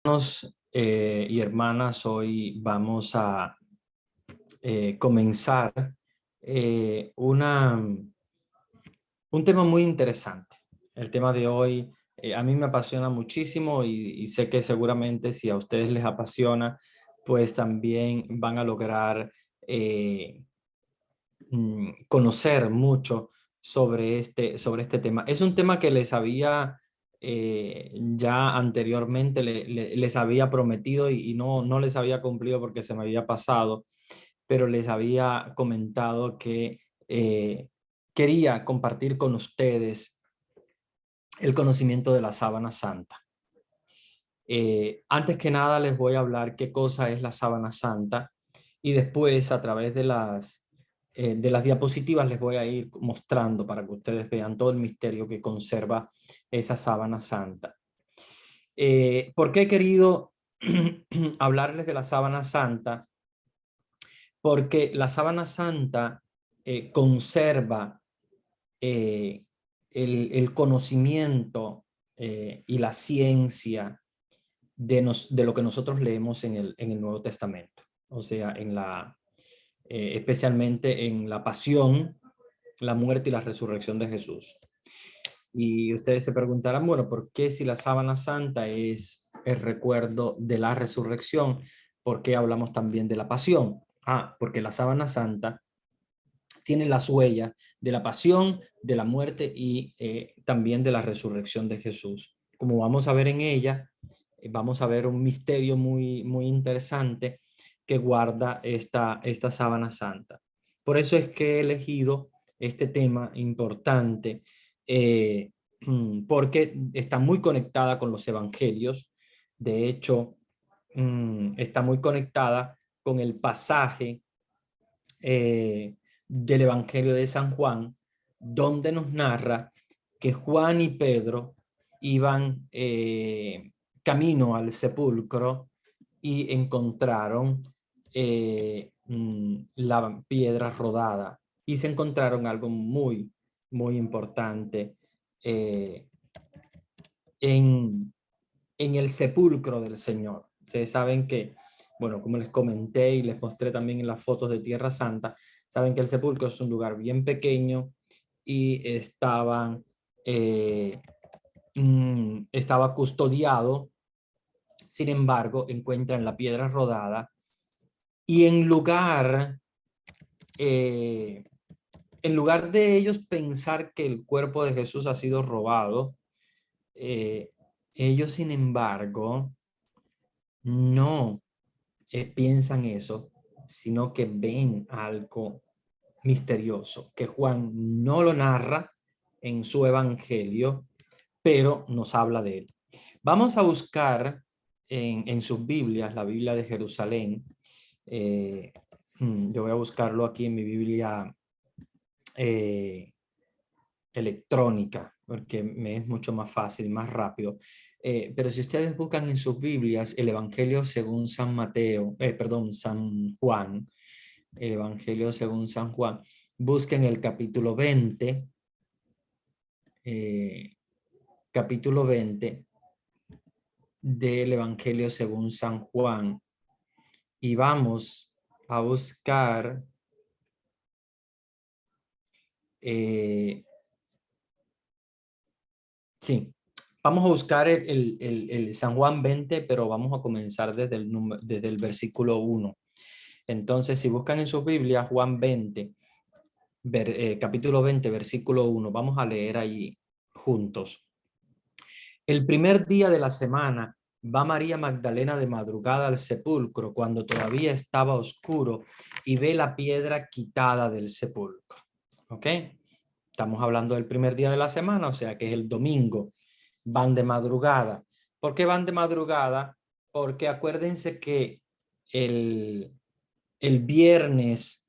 Hermanos y hermanas, hoy vamos a comenzar un tema muy interesante. El tema de hoy a mí me apasiona muchísimo y sé que seguramente si a ustedes les apasiona, pues también van a lograr conocer mucho sobre este tema. Es un tema que les había ya anteriormente les había prometido y no les había cumplido porque se me había pasado, pero les había comentado que quería compartir con ustedes el conocimiento de la sábana santa. Antes que nada les voy a hablar qué cosa es la sábana santa y después a través de las diapositivas les voy a ir mostrando para que ustedes vean todo el misterio que conserva esa sábana santa. ¿Por qué he querido hablarles de la sábana santa? Porque la sábana santa conserva el conocimiento y la ciencia de lo que nosotros leemos en el Nuevo Testamento. O sea, especialmente en la pasión, la muerte y la resurrección de Jesús. Y ustedes se preguntarán, bueno, ¿por qué si la sábana santa es el recuerdo de la resurrección? ¿Por qué hablamos también de la pasión? Porque la sábana santa tiene las huellas de la pasión, de la muerte y también de la resurrección de Jesús. Como vamos a ver en ella, vamos a ver un misterio muy interesante que guarda esta sábana santa. Por eso es que he elegido este tema importante, porque está muy conectada con los evangelios. De hecho, está muy conectada con el pasaje del Evangelio de San Juan, donde nos narra que Juan y Pedro iban camino al sepulcro y encontraron la piedra rodada y se encontraron algo muy importante eh, en el sepulcro del Señor. Ustedes saben que, bueno, como les comenté y les mostré también en las fotos de Tierra Santa, saben que el sepulcro es un lugar bien pequeño y estaba custodiado. Sin embargo, encuentran la piedra rodada y eh, en lugar de ellos pensar que el cuerpo de Jesús ha sido robado, ellos, sin embargo, no piensan eso, sino que ven algo misterioso, que Juan no lo narra en su evangelio, pero nos habla de él. Vamos a buscar en sus Biblias, la Biblia de Jerusalén. Yo voy a buscarlo aquí en mi Biblia eh, electrónica, porque me es mucho más fácil, más rápido. Pero si ustedes buscan en sus Biblias el Evangelio según San Mateo, San Juan, el Evangelio según San Juan, busquen el capítulo 20 del Evangelio según San Juan, y vamos a buscar sí, vamos a buscar el San Juan 20, pero vamos a comenzar desde el versículo 1. Entonces, si buscan en sus Biblias Juan 20, capítulo 20, versículo 1, vamos a leer allí juntos. El primer día de la semana va María Magdalena de madrugada al sepulcro cuando todavía estaba oscuro y ve la piedra quitada del sepulcro. ¿Ok? Estamos hablando del primer día de la semana, o sea que es el domingo. Van de madrugada. ¿Por qué van de madrugada? Porque acuérdense que el, el viernes,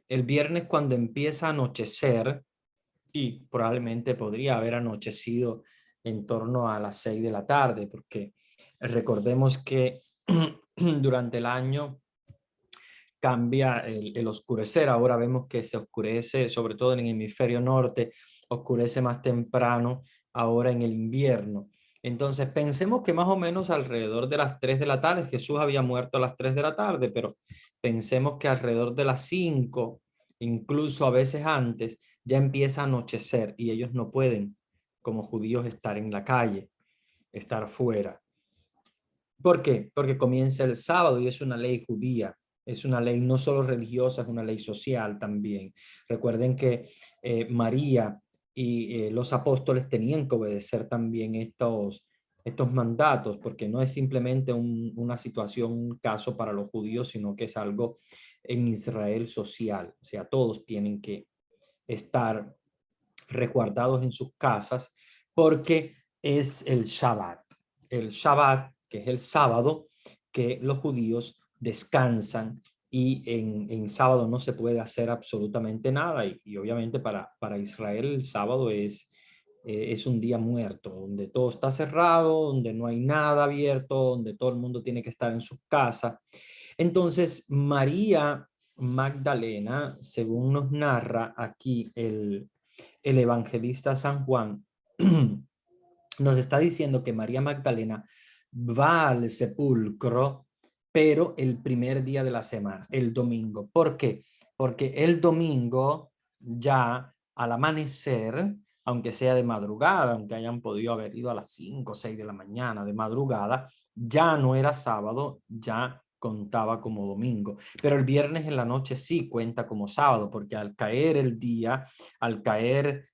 el viernes cuando empieza a anochecer, y probablemente podría haber anochecido en torno a las 6 de la tarde, porque recordemos que durante el año cambia el oscurecer. Ahora vemos que se oscurece, sobre todo en el hemisferio norte, oscurece más temprano ahora en el invierno. Entonces pensemos que más o menos alrededor de las 3 de la tarde, Jesús había muerto a las 3 de la tarde, pero pensemos que alrededor de las 5, incluso a veces antes, ya empieza a anochecer y ellos no pueden, como judíos, estar en la calle, estar fuera. ¿Por qué? Porque comienza el sábado y es una ley judía. Es una ley no solo religiosa, es una ley social también. Recuerden que María y los apóstoles tenían que obedecer también estos mandatos, porque no es simplemente una situación, un caso para los judíos, sino que es algo en Israel social. O sea, todos tienen que estar resguardados en sus casas porque es el Shabbat. El Shabbat, que es el sábado, que los judíos descansan y en sábado no se puede hacer absolutamente nada y obviamente para Israel el sábado es un día muerto, donde todo está cerrado, donde no hay nada abierto, donde todo el mundo tiene que estar en su casa. Entonces, María Magdalena, según nos narra aquí el evangelista San Juan, nos está diciendo que María Magdalena va al sepulcro, pero el primer día de la semana, el domingo. ¿Por qué? Porque el domingo ya al amanecer, aunque sea de madrugada, aunque hayan podido haber ido a las 5 o 6 de la mañana de madrugada, ya no era sábado, ya contaba como domingo. Pero el viernes en la noche sí cuenta como sábado, porque al caer el día, al caer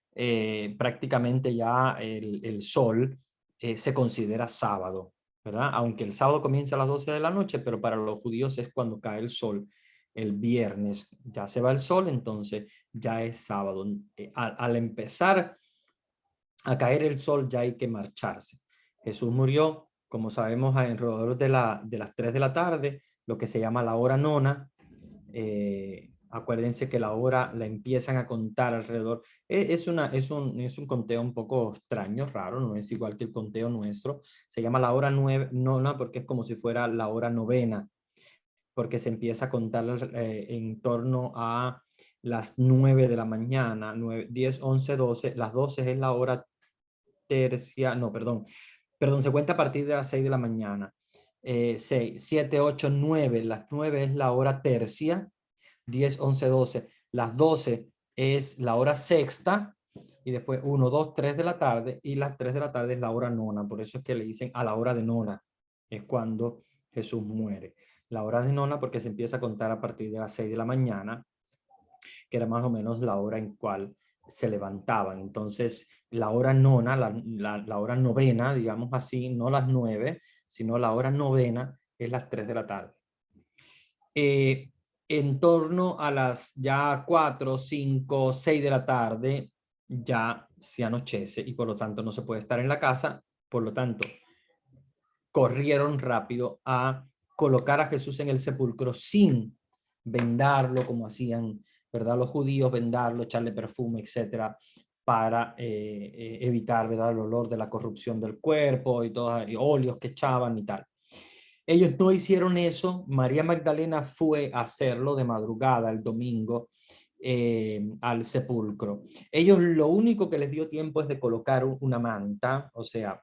prácticamente ya el sol, se considera sábado, ¿verdad? Aunque el sábado comienza a las 12 de la noche, pero para los judíos es cuando cae el sol. El viernes ya se va el sol, entonces ya es sábado. Al empezar a caer el sol ya hay que marcharse. Jesús murió, como sabemos, alrededor de las 3 de la tarde, lo que se llama la hora nona. Acuérdense que la hora la empiezan a contar alrededor. Es un conteo un poco extraño, raro, no es igual que el conteo nuestro. Se llama la hora nona porque es como si fuera la hora novena, porque se empieza a contar en torno a las 9 de la mañana, 9, 10, 11, 12. Las 12 es la hora tercia, no, perdón, se cuenta a partir de las 6 de la mañana. 6, 7, 8, 9, las 9 es la hora tercia, 10, 11, 12. Las 12 es la hora sexta y después 1, 2, 3 de la tarde y las 3 de la tarde es la hora nona. Por eso es que le dicen a la hora de nona. Es cuando Jesús muere. La hora de nona porque se empieza a contar a partir de las 6 de la mañana, que era más o menos la hora en cual se levantaban. Entonces, la hora nona, la hora novena, digamos así, no las 9, sino la hora novena es las 3 de la tarde. En torno a las ya 4, 5, 6 de la tarde, ya se anochece y por lo tanto no se puede estar en la casa. Por lo tanto, corrieron rápido a colocar a Jesús en el sepulcro sin vendarlo como hacían, ¿verdad? Los judíos, vendarlo, echarle perfume, etcétera, para evitar, ¿verdad? El olor de la corrupción del cuerpo y todos y óleos que echaban y tal. Ellos no hicieron eso. María Magdalena fue a hacerlo de madrugada el domingo al sepulcro. Ellos lo único que les dio tiempo es de colocar una manta, o sea,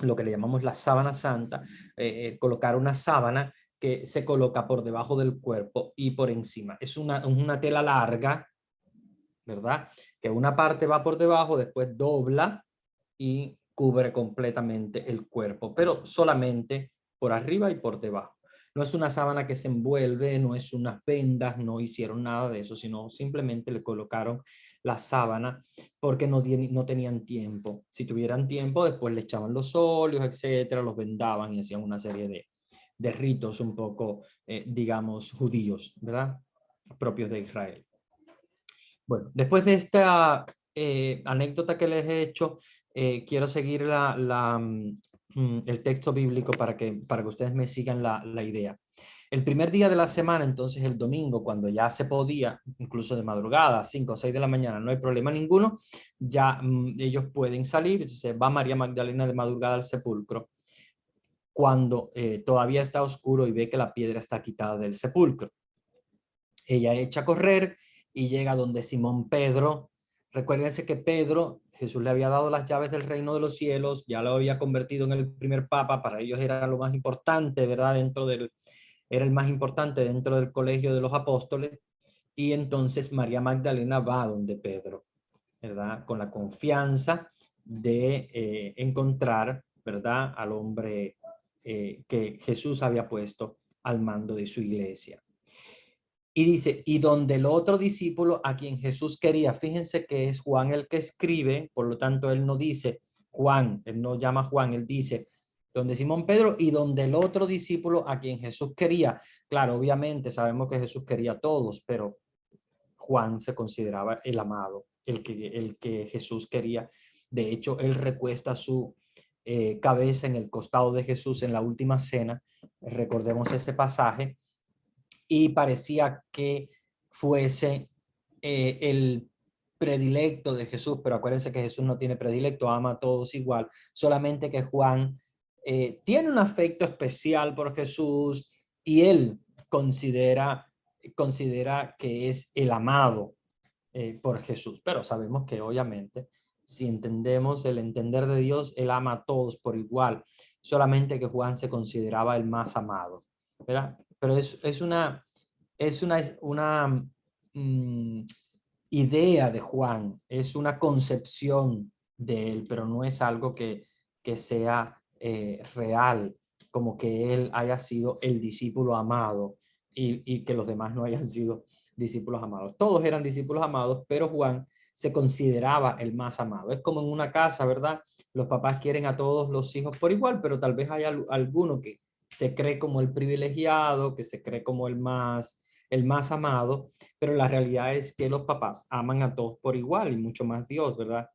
lo que le llamamos la sábana santa, colocar una sábana que se coloca por debajo del cuerpo y por encima. Es una tela larga, ¿verdad? Que una parte va por debajo, después dobla y cubre completamente el cuerpo, pero solamente por arriba y por debajo. No es una sábana que se envuelve, no es unas vendas, no hicieron nada de eso, sino simplemente le colocaron la sábana porque no tenían tiempo. Si tuvieran tiempo, después le echaban los óleos, etcétera, los vendaban y hacían una serie de ritos un poco, digamos, judíos, ¿verdad? Propios de Israel. Bueno, después de esta anécdota que les he hecho, quiero seguir el texto bíblico para que ustedes me sigan la idea. El primer día de la semana, entonces el domingo, cuando ya se podía, incluso de madrugada, 5 o 6 de la mañana, no hay problema ninguno, ya ellos pueden salir. Entonces va María Magdalena de madrugada al sepulcro cuando todavía está oscuro y ve que la piedra está quitada del sepulcro. Ella echa a correr y llega donde Simón Pedro. Recuérdense que Pedro Jesús le había dado las llaves del reino de los cielos, ya lo había convertido en el primer papa, para ellos era lo más importante, ¿verdad? Era el más importante dentro del colegio de los apóstoles. Y entonces María Magdalena va donde Pedro, ¿verdad? Con la confianza de encontrar, ¿verdad? Al hombre que Jesús había puesto al mando de su iglesia. Y dice, y donde el otro discípulo a quien Jesús quería, fíjense que es Juan el que escribe, por lo tanto él no dice Juan, él no llama Juan, él dice donde Simón Pedro y donde el otro discípulo a quien Jesús quería. Claro, obviamente sabemos que Jesús quería a todos, pero Juan se consideraba el amado, el que Jesús quería. De hecho, él recuesta su cabeza en el costado de Jesús en la última cena. Recordemos este pasaje y parecía que fuese el predilecto de Jesús, pero acuérdense que Jesús no tiene predilecto, ama a todos igual, solamente que Juan tiene un afecto especial por Jesús y él considera que es el amado por Jesús, pero sabemos que obviamente si entendemos el entender de Dios, él ama a todos por igual, solamente que Juan se consideraba el más amado, ¿verdad? Pero es una idea de Juan, es una concepción de él, pero no es algo que sea real, como que él haya sido el discípulo amado y que los demás no hayan sido discípulos amados. Todos eran discípulos amados, pero Juan se consideraba el más amado. Es como en una casa, ¿verdad? Los papás quieren a todos los hijos por igual, pero tal vez hay alguno que se cree como el privilegiado, que se cree como el más amado, pero la realidad es que los papás aman a todos por igual y mucho más Dios, ¿verdad?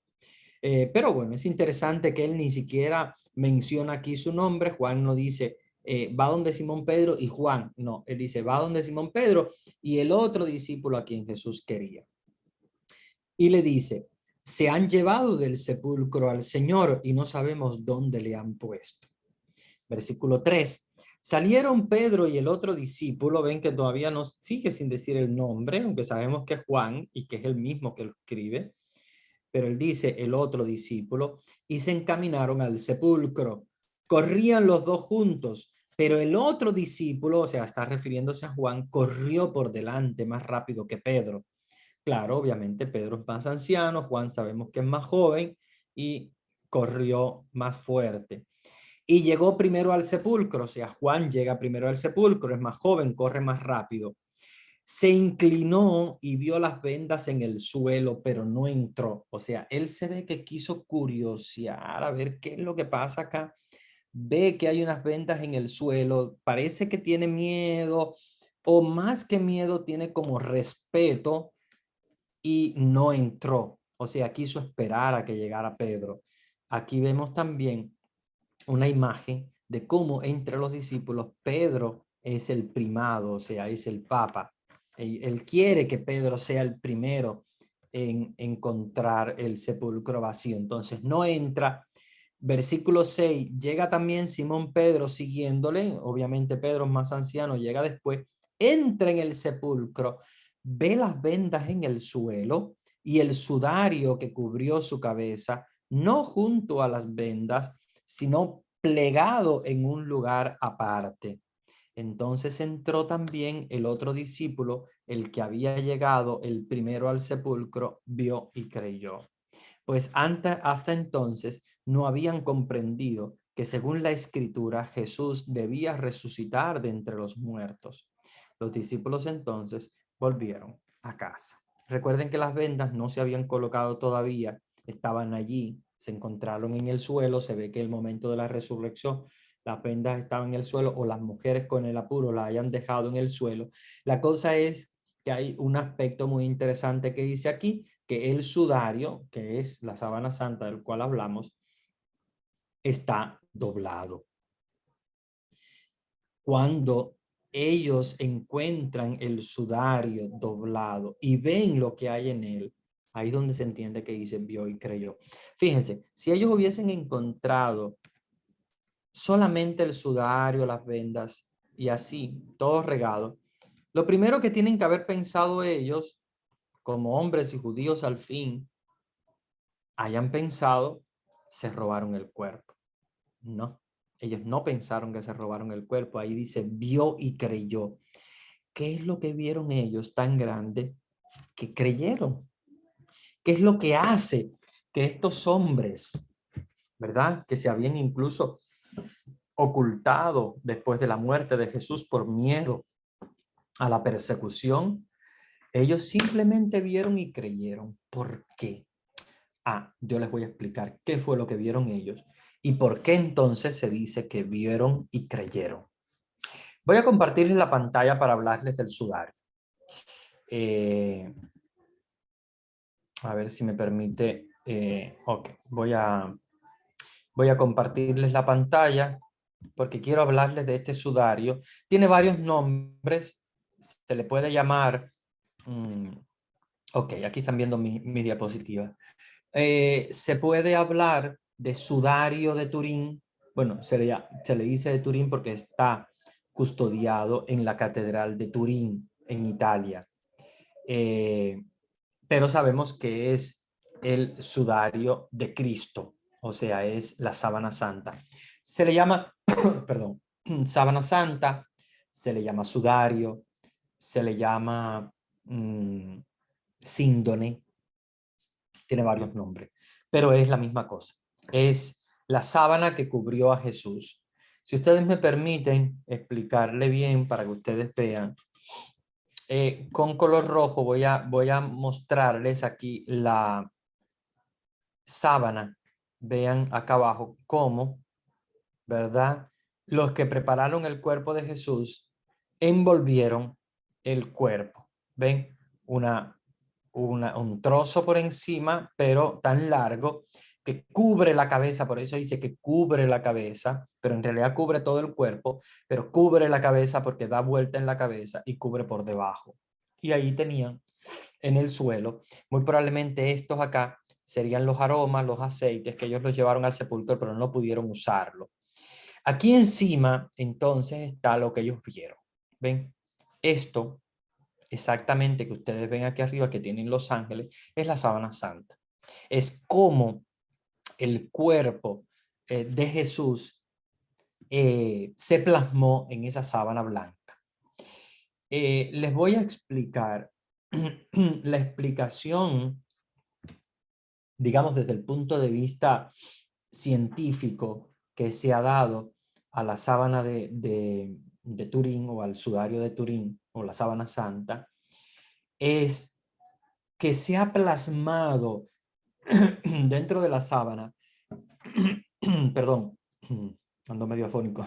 Pero bueno, es interesante que él ni siquiera menciona aquí su nombre. Juan no dice, va donde Simón Pedro y Juan. No, él dice, va donde Simón Pedro y el otro discípulo a quien Jesús quería. Y le dice, se han llevado del sepulcro al Señor y no sabemos dónde le han puesto. Versículo 3. Salieron Pedro y el otro discípulo, ven que todavía nos sigue sin decir el nombre, aunque sabemos que es Juan y que es el mismo que lo escribe, pero él dice el otro discípulo, y se encaminaron al sepulcro. Corrían los dos juntos, pero el otro discípulo, o sea, está refiriéndose a Juan, corrió por delante más rápido que Pedro. Claro, obviamente Pedro es más anciano, Juan sabemos que es más joven y corrió más fuerte. Y llegó primero al sepulcro, o sea, Juan llega primero al sepulcro, es más joven, corre más rápido. Se inclinó y vio las vendas en el suelo, pero no entró. O sea, él se ve que quiso curiosear a ver qué es lo que pasa acá. Ve que hay unas vendas en el suelo, parece que tiene miedo, o más que miedo, tiene como respeto y no entró. O sea, quiso esperar a que llegara Pedro. Aquí vemos también una imagen de cómo entre los discípulos Pedro es el primado, o sea, es el papa. Él quiere que Pedro sea el primero en encontrar el sepulcro vacío. Entonces no entra. Versículo 6, llega también Simón Pedro siguiéndole, obviamente Pedro es más anciano, llega después, entra en el sepulcro, ve las vendas en el suelo y el sudario que cubrió su cabeza, no junto a las vendas, sino plegado en un lugar aparte. Entonces entró también el otro discípulo, el que había llegado el primero al sepulcro, vio y creyó. Pues hasta entonces no habían comprendido que según la escritura Jesús debía resucitar de entre los muertos. Los discípulos entonces volvieron a casa. Recuerden que las vendas no se habían colocado todavía, estaban allí, se encontraron en el suelo, se ve que el momento de la resurrección las vendas estaban en el suelo o las mujeres con el apuro la hayan dejado en el suelo. La cosa es que hay un aspecto muy interesante que dice aquí, que el sudario, que es la sábana santa del cual hablamos, está doblado. Cuando ellos encuentran el sudario doblado y ven lo que hay en él, ahí es donde se entiende que dice vio y creyó. Fíjense, si ellos hubiesen encontrado solamente el sudario, las vendas y así, todo regado, lo primero que tienen que haber pensado ellos, como hombres y judíos al fin, hayan pensado se robaron el cuerpo. No, ellos no pensaron que se robaron el cuerpo. Ahí dice, vio y creyó. ¿Qué es lo que vieron ellos tan grande que creyeron? ¿Qué es lo que hace que estos hombres, verdad, que se habían incluso ocultado después de la muerte de Jesús por miedo a la persecución, ellos simplemente vieron y creyeron? ¿Por qué? Yo les voy a explicar qué fue lo que vieron ellos y por qué entonces se dice que vieron y creyeron. Voy a compartirles la pantalla para hablarles del sudario. A ver si me permite. Ok, voy a compartirles la pantalla porque quiero hablarles de este sudario. Tiene varios nombres. Se le puede llamar... ok, aquí están viendo mi diapositiva. Se puede hablar de sudario de Turín. Bueno, se le dice de Turín porque está custodiado en la Catedral de Turín, en Italia. Pero sabemos que es el sudario de Cristo, o sea, es la sábana santa. Se le llama, perdón, sábana santa, se le llama sudario, se le llama síndone, tiene varios nombres, pero es la misma cosa. Es la sábana que cubrió a Jesús. Si ustedes me permiten explicarle bien para que ustedes vean, con color rojo voy a mostrarles aquí la sábana. Vean acá abajo cómo, ¿verdad? Los que prepararon el cuerpo de Jesús envolvieron el cuerpo. ¿Ven? Un trozo por encima, pero tan largo que cubre la cabeza. Por eso dice que cubre la cabeza, pero en realidad cubre todo el cuerpo, pero cubre la cabeza porque da vuelta en la cabeza y cubre por debajo. Y ahí tenían en el suelo, muy probablemente estos acá serían los aromas, los aceites que ellos los llevaron al sepulcro, pero no pudieron usarlo. Aquí encima, entonces, está lo que ellos vieron. ¿Ven? Esto, exactamente que ustedes ven aquí arriba, que tienen los ángeles, es la sábana santa. Es como el cuerpo de Jesús se plasmó en esa sábana blanca. Les voy a explicar la explicación, digamos, desde el punto de vista científico que se ha dado a la sábana de Turín o al sudario de Turín o la sábana santa, es que se ha plasmado dentro de la sábana, perdón, ando medio afónico,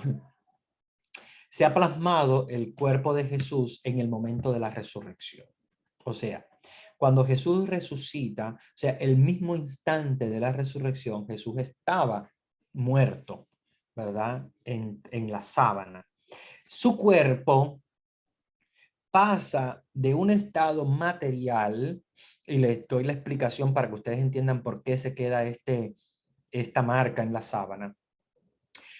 se ha plasmado el cuerpo de Jesús en el momento de la resurrección. O sea, cuando Jesús resucita, o sea, el mismo instante de la resurrección, Jesús estaba muerto, ¿verdad? En la sábana. Su cuerpo pasa de un estado material, y les doy la explicación para que ustedes entiendan por qué se queda esta marca en la sábana.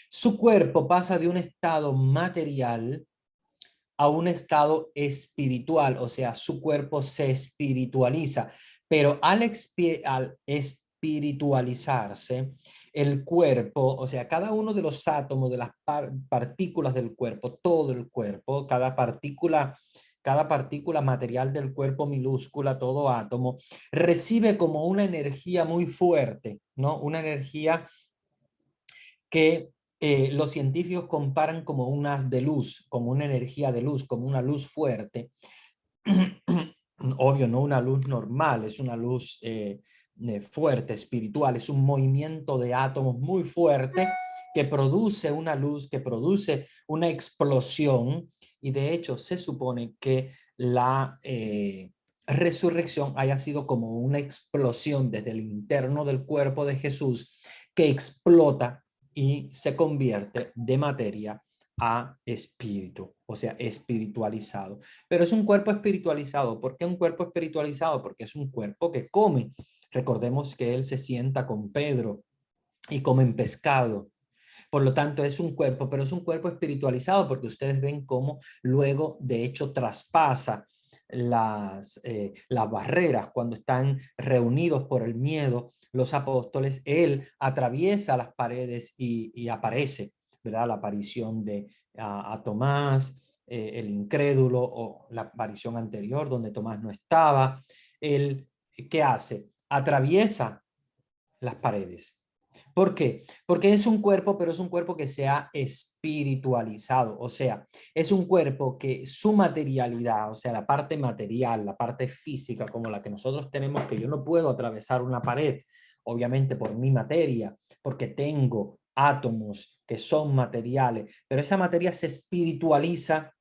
Su cuerpo pasa de un estado material a un estado espiritual, o sea, su cuerpo se espiritualiza, pero al espiritualizarse, el cuerpo, o sea, cada uno de los átomos, de las partículas del cuerpo, todo el cuerpo, cada partícula material del cuerpo minúscula, todo átomo, recibe como una energía muy fuerte, ¿no? Una energía que los científicos comparan como un haz de luz, como una energía de luz, como una luz fuerte. Obvio, no una luz normal, es una luz fuerte, espiritual, es un movimiento de átomos muy fuerte que produce una luz, que produce una explosión, y de hecho se supone que la resurrección haya sido como una explosión desde el interno del cuerpo de Jesús que explota y se convierte de materia a espíritu, o sea, espiritualizado. Pero es un cuerpo espiritualizado. ¿Por qué un cuerpo espiritualizado? Porque es un cuerpo que come. Recordemos que él se sienta con Pedro y comen pescado. Por lo tanto, es un cuerpo, pero es un cuerpo espiritualizado porque ustedes ven cómo luego, de hecho, traspasa las barreras, cuando están reunidos por el miedo, los apóstoles, él atraviesa las paredes y aparece, ¿verdad? La aparición de a Tomás, el incrédulo, o la aparición anterior donde Tomás no estaba. Él, ¿qué hace? Atraviesa las paredes. ¿Por qué? Porque es un cuerpo, pero es un cuerpo que se ha espiritualizado, o sea, es un cuerpo que su materialidad, o sea, la parte material, la parte física como la que nosotros tenemos, que yo no puedo atravesar una pared, obviamente por mi materia, porque tengo átomos que son materiales, pero esa materia se espiritualiza,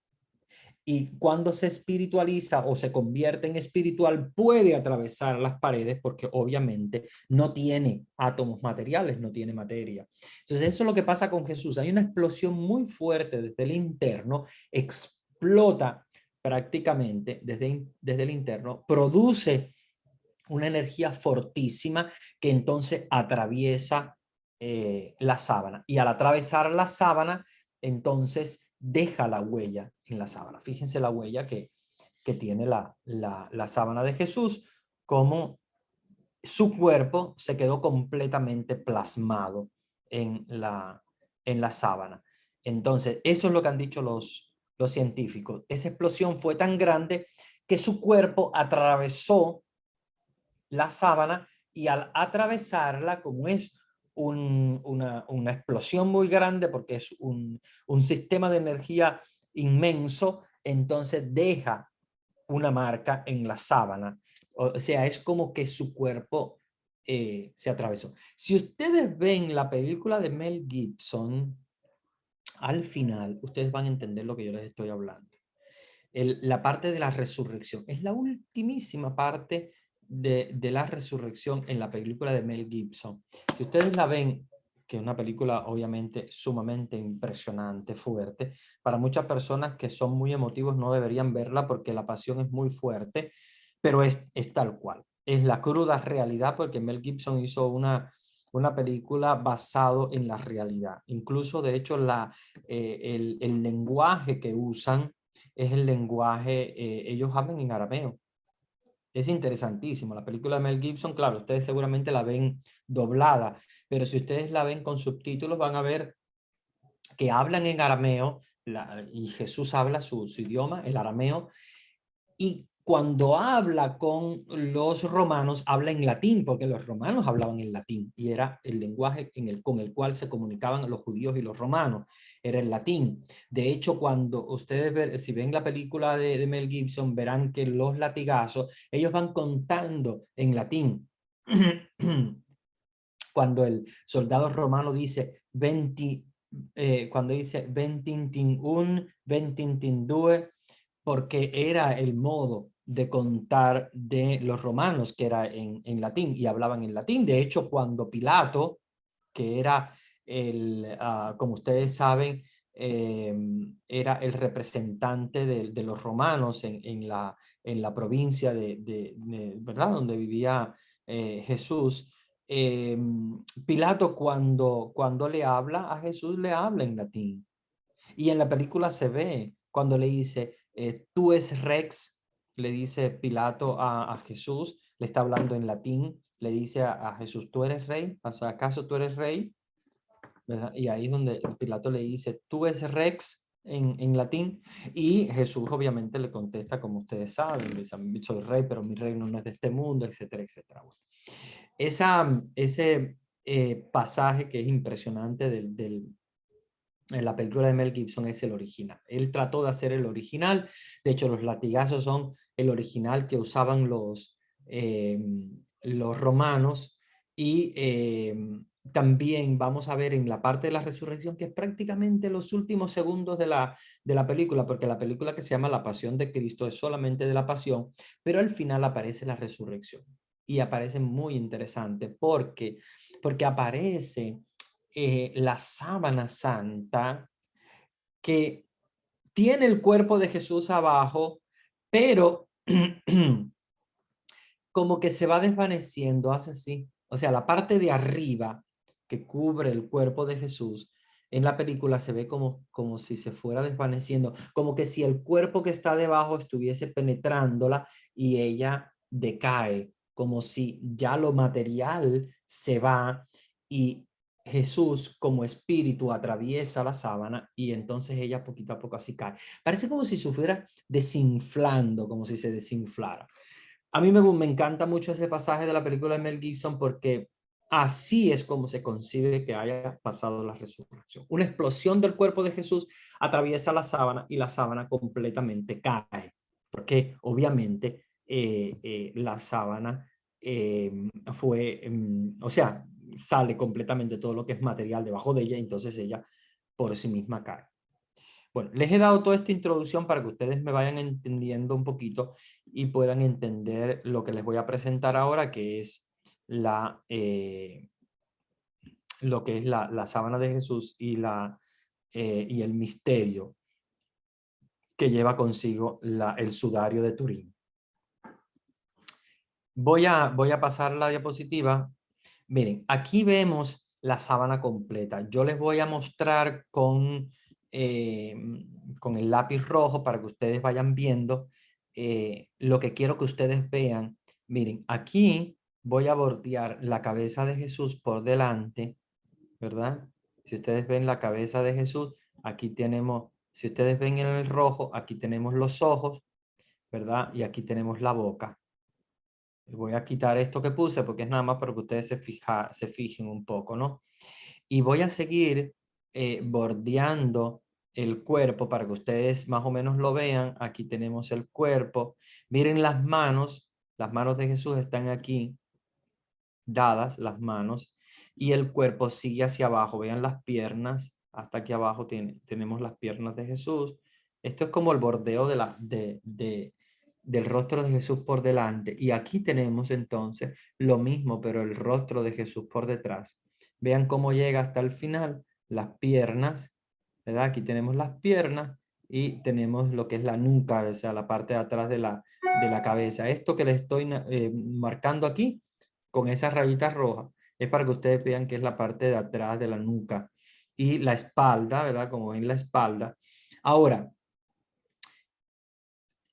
y cuando se espiritualiza o se convierte en espiritual puede atravesar las paredes porque obviamente no tiene átomos materiales, no tiene materia. Entonces eso es lo que pasa con Jesús. Hay una explosión muy fuerte desde el interno, explota prácticamente desde el interno, produce una energía fortísima que entonces atraviesa la sábana, y al atravesar la sábana entonces deja la huella en la sábana. Fíjense la huella que tiene la sábana de Jesús, como su cuerpo se quedó completamente plasmado en la sábana. Entonces eso es lo que han dicho los científicos. Esa explosión fue tan grande que su cuerpo atravesó la sábana, y al atravesarla, como es una explosión muy grande, porque es un sistema de energía inmenso, entonces deja una marca en la sábana. O sea, es como que su cuerpo se atravesó. Si ustedes ven la película de Mel Gibson, al final ustedes van a entender lo que yo les estoy hablando. La parte de la resurrección es la ultimísima parte de la resurrección en la película de Mel Gibson. Si ustedes la ven, que es una película obviamente sumamente impresionante, fuerte, para muchas personas que son muy emotivos no deberían verla porque la pasión es muy fuerte, pero es tal cual. Es la cruda realidad, porque Mel Gibson hizo una película basado en la realidad. Incluso, de hecho, el lenguaje que usan es el lenguaje, ellos hablan en arameo. Es interesantísimo. La película de Mel Gibson, claro, ustedes seguramente la ven doblada, pero si ustedes la ven con subtítulos van a ver que hablan en arameo, y Jesús habla su idioma, el arameo, y cuando habla con los romanos, habla en latín, porque los romanos hablaban en latín, y era el lenguaje con el cual se comunicaban los judíos y los romanos, era el latín. De hecho, cuando ustedes si ven la película de Mel Gibson, verán que los latigazos, ellos van contando en latín. Cuando el soldado romano dice 20, cuando dice ventintin un, ventintin due, porque era el modo de contar de los romanos, que era en latín, y hablaban en latín. De hecho, cuando Pilato, que era como ustedes saben, era el representante de los romanos en la provincia ¿verdad? Donde vivía Jesús. Pilato cuando le habla a Jesús, le habla en latín. Y en la película se ve cuando le dice, tú es Rex, le dice Pilato a Jesús, le está hablando en latín, le dice a Jesús, ¿tú eres rey? O sea, ¿acaso tú eres rey? ¿Verdad? Y ahí es donde Pilato le dice, tú es Rex en latín, y Jesús obviamente le contesta, como ustedes saben, le dice, soy rey, pero mi reino no es de este mundo, etcétera, etcétera. Bueno, ese pasaje que es impresionante en la película de Mel Gibson es el original. Él trató de hacer el original. De hecho, los latigazos son el original que usaban los romanos. Y también vamos a ver en la parte de la resurrección, que es prácticamente los últimos segundos de la película, porque la película que se llama La Pasión de Cristo es solamente de la pasión, pero al final aparece la resurrección. Y aparece muy interesante porque aparece la sábana santa, que tiene el cuerpo de Jesús abajo, pero como que se va desvaneciendo, hace así. O sea, la parte de arriba que cubre el cuerpo de Jesús en la película se ve como si se fuera desvaneciendo, como que si el cuerpo que está debajo estuviese penetrándola y ella decae, como si ya lo material se va y Jesús como espíritu atraviesa la sábana y entonces ella poquito a poco así cae. Parece como si se fuera desinflando, como si se desinflara. A mí me encanta mucho ese pasaje de la película de Mel Gibson porque así es como se concibe que haya pasado la resurrección. Una explosión del cuerpo de Jesús atraviesa la sábana y la sábana completamente cae, porque obviamente la sábana fue, o sea, sale completamente todo lo que es material debajo de ella, entonces ella por sí misma cae. Bueno, les he dado toda esta introducción para que ustedes me vayan entendiendo un poquito y puedan entender lo que les voy a presentar ahora, que es lo que es la sábana de Jesús y el misterio que lleva consigo el sudario de Turín. Voy a pasar la diapositiva. Miren, aquí vemos la sábana completa. Yo les voy a mostrar eh, con el lápiz rojo para que ustedes vayan viendo lo que quiero que ustedes vean. Miren, aquí voy a bordear la cabeza de Jesús por delante, ¿verdad? Si ustedes ven la cabeza de Jesús, aquí tenemos, si ustedes ven en el rojo, aquí tenemos los ojos, ¿verdad? Y aquí tenemos la boca. Voy a quitar esto que puse porque es nada más para que ustedes se fijen un poco, ¿no? Y voy a seguir bordeando el cuerpo para que ustedes más o menos lo vean. Aquí tenemos el cuerpo. Miren las manos de Jesús están aquí, dadas las manos, y el cuerpo sigue hacia abajo. Vean las piernas, hasta aquí abajo tenemos las piernas de Jesús. Esto es como el bordeo del rostro de Jesús por delante. Y aquí tenemos entonces lo mismo, pero el rostro de Jesús por detrás. Vean cómo llega hasta el final, las piernas, ¿verdad? Aquí tenemos las piernas y tenemos lo que es la nuca, o sea, la parte de atrás de la cabeza. Esto que les estoy marcando aquí, con esas rayitas rojas, es para que ustedes vean que es la parte de atrás de la nuca y la espalda, ¿verdad? Como ven la espalda. Ahora,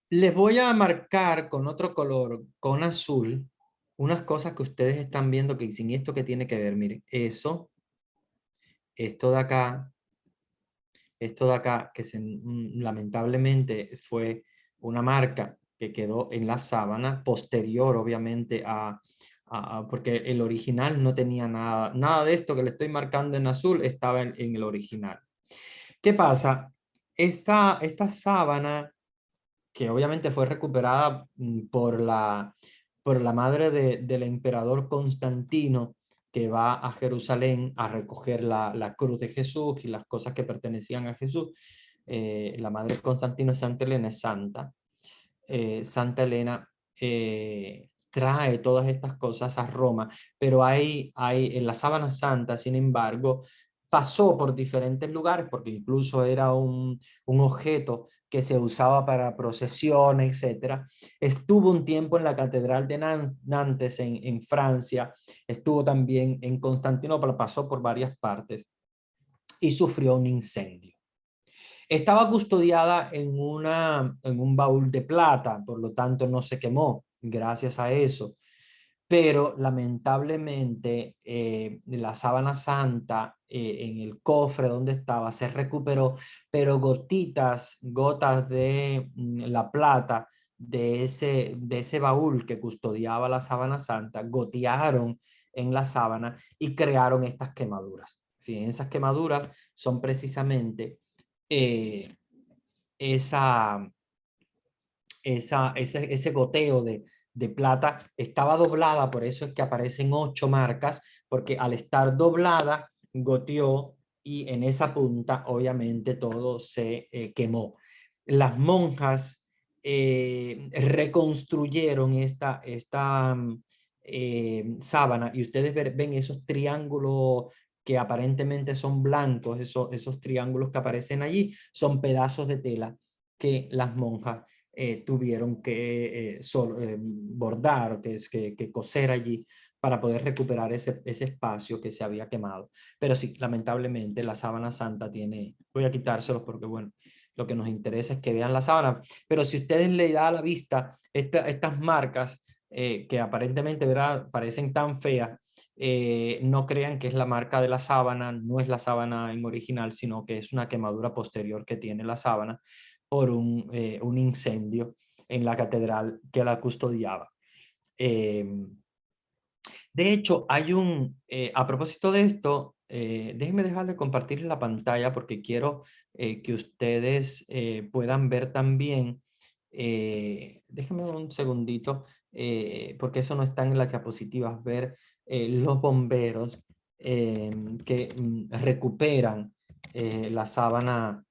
les voy a marcar con otro color, con azul, unas cosas que ustedes están viendo que dicen, ¿y esto qué tiene que ver? Miren, eso, esto de acá, esto de acá, que lamentablemente fue una marca que quedó en la sábana, posterior obviamente porque el original no tenía nada de esto que le estoy marcando en azul, estaba en el original. ¿Qué pasa? Esta sábana, que obviamente fue recuperada por la madre del emperador Constantino, que va a Jerusalén a recoger la cruz de Jesús y las cosas que pertenecían a Jesús. La madre de Constantino es Santa Elena, es santa. Santa Elena trae todas estas cosas a Roma, pero hay en la Sábana Santa, sin embargo, pasó por diferentes lugares, porque incluso era un objeto que se usaba para procesiones, etc. Estuvo un tiempo en la Catedral de Nantes en Francia, estuvo también en Constantinopla, pasó por varias partes y sufrió un incendio. Estaba custodiada en un baúl de plata, por lo tanto no se quemó gracias a eso. Pero lamentablemente la sábana santa en el cofre donde estaba se recuperó, pero gotas de la plata de ese baúl que custodiaba la sábana santa gotearon en la sábana y crearon estas quemaduras. Fíjense, esas quemaduras son precisamente eh, esa, ese goteo de plata estaba doblada, por eso es que aparecen 8 marcas, porque al estar doblada, goteó y en esa punta obviamente todo se quemó. Las monjas reconstruyeron esta sábana y ustedes ven esos triángulos que aparentemente son blancos, esos triángulos que aparecen allí, son pedazos de tela que las monjas tuvieron que bordar, que coser allí para poder recuperar ese espacio que se había quemado. Pero sí, lamentablemente la sábana santa tiene, voy a quitárselos porque bueno, lo que nos interesa es que vean la sábana, pero si ustedes le dan a la vista estas marcas que aparentemente, ¿verdad?, parecen tan feas, no crean que es la marca de la sábana, no es la sábana en original, sino que es una quemadura posterior que tiene la sábana por un incendio en la catedral que la custodiaba. De hecho, a propósito de esto, déjenme dejar de compartir la pantalla porque quiero que ustedes puedan ver también, déjenme un segundito, porque eso no está en las diapositivas, ver los bomberos que recuperan la sábana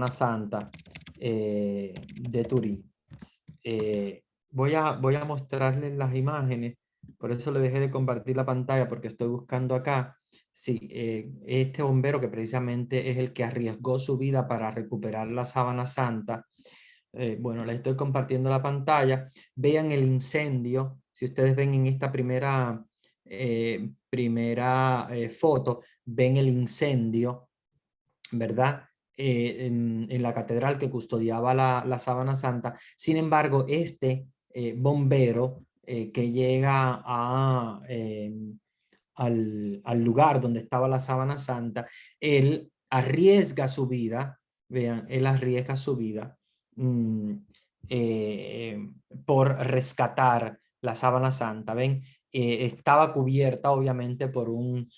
santa de Turín. Voy a mostrarles las imágenes, por eso le dejé de compartir la pantalla porque estoy buscando acá. Sí, este bombero que precisamente es el que arriesgó su vida para recuperar la sábana santa. Bueno, les estoy compartiendo la pantalla. Vean el incendio. Si ustedes ven en esta primera foto, ven el incendio, ¿verdad? En la catedral que custodiaba la sábana santa. Sin embargo, este bombero que llega al lugar donde estaba la sábana santa, él arriesga su vida, vean, él arriesga su vida mm, eh, por rescatar la sábana santa, ven, estaba cubierta obviamente por un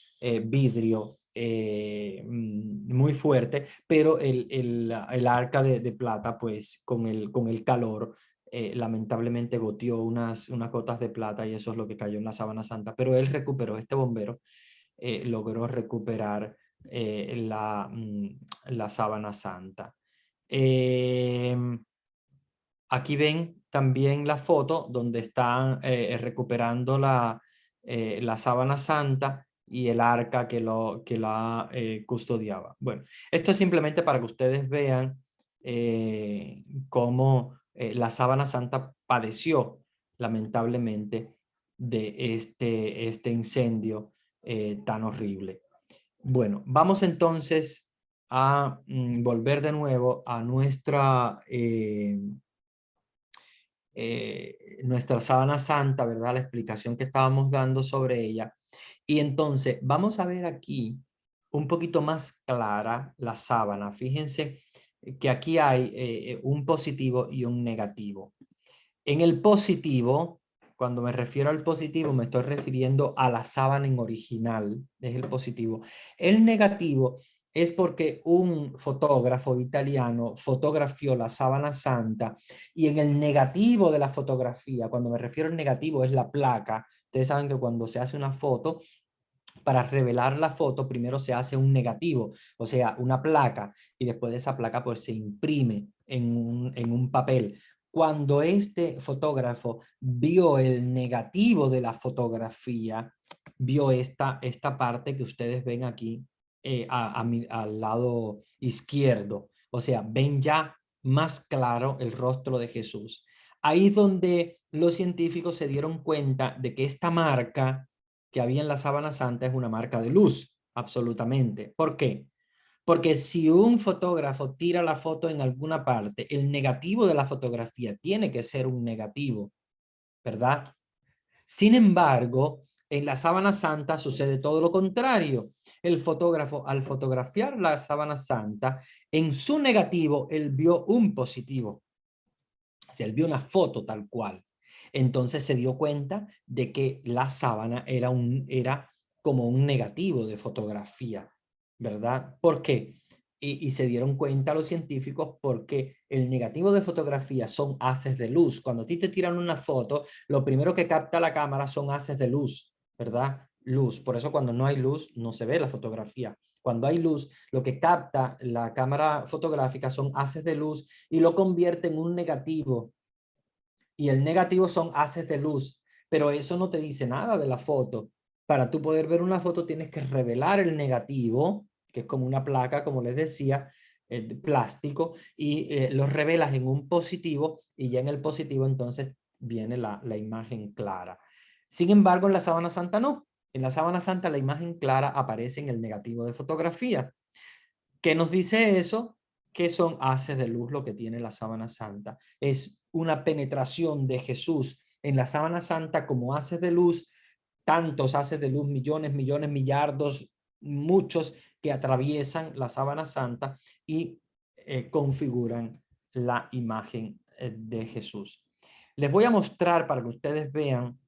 vidrio muy fuerte, pero el arca de plata, pues con el calor, lamentablemente goteó unas gotas de plata y eso es lo que cayó en la sábana santa. Pero él recuperó, este bombero logró recuperar la sábana santa. Aquí ven también la foto donde están recuperando la sábana santa y el arca que la custodiaba. Bueno, esto es simplemente para que ustedes vean cómo la sábana santa padeció lamentablemente de este incendio tan horrible. Bueno, vamos entonces a volver de nuevo a nuestra sábana santa, ¿verdad? La explicación que estábamos dando sobre ella. Y entonces vamos a ver aquí un poquito más clara la sábana. Fíjense que aquí hay un positivo y un negativo. En el positivo, cuando me refiero al positivo, me estoy refiriendo a la sábana en original, es el positivo. El negativo es porque un fotógrafo italiano fotografió la sábana santa y en el negativo de la fotografía, cuando me refiero al negativo es la placa. Ustedes saben que cuando se hace una foto, para revelar la foto, primero se hace un negativo, o sea, una placa, y después de esa placa pues se imprime en un papel. Cuando este fotógrafo vio el negativo de la fotografía, vio esta parte que ustedes ven aquí al lado izquierdo. O sea, ven ya más claro el rostro de Jesús. Ahí es donde los científicos se dieron cuenta de que esta marca que había en la sábana santa es una marca de luz, absolutamente. ¿Por qué? Porque si un fotógrafo tira la foto en alguna parte, el negativo de la fotografía tiene que ser un negativo, ¿verdad? Sin embargo, en la sábana santa sucede todo lo contrario. El fotógrafo, al fotografiar la sábana santa, en su negativo, él vio un positivo. O sea, él vio una foto tal cual. Entonces se dio cuenta de que la sábana era como un negativo de fotografía, ¿verdad? ¿Por qué? Y se dieron cuenta los científicos porque el negativo de fotografía son haces de luz. Cuando a ti te tiran una foto, lo primero que capta la cámara son haces de luz, ¿verdad? Luz. Por eso cuando no hay luz no se ve la fotografía. Cuando hay luz, lo que capta la cámara fotográfica son haces de luz y lo convierte en un negativo. Y el negativo son haces de luz, pero eso no te dice nada de la foto. Para tú poder ver una foto tienes que revelar el negativo, que es como una placa, como les decía, de plástico, y lo revelas en un positivo y ya en el positivo entonces viene la imagen clara. Sin embargo, en la sábana santa no. En la sábana santa la imagen clara aparece en el negativo de fotografía. ¿Qué nos dice eso? Que son haces de luz lo que tiene la sábana santa. Es una penetración de Jesús en la sábana santa como haces de luz, tantos haces de luz, millones, millones, millardos, muchos que atraviesan la sábana santa y configuran la imagen de Jesús. Les voy a mostrar para que ustedes vean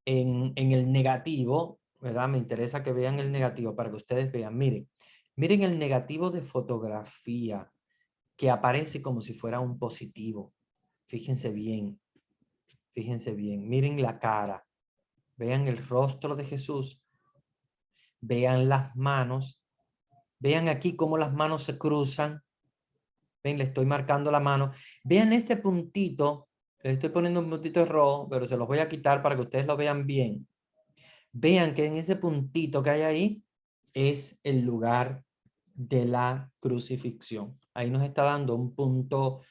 en el negativo, ¿verdad? Me interesa que vean el negativo para que ustedes vean. Miren el negativo de fotografía que aparece como si fuera un positivo. Fíjense bien, fíjense bien. Miren la cara, vean el rostro de Jesús, vean las manos, vean aquí cómo las manos se cruzan. Ven, le estoy marcando la mano. Vean este puntito, le estoy poniendo un puntito rojo, pero se los voy a quitar para que ustedes lo vean bien. Vean que en ese puntito que hay ahí es el lugar de la crucifixión. Ahí nos está dando un punto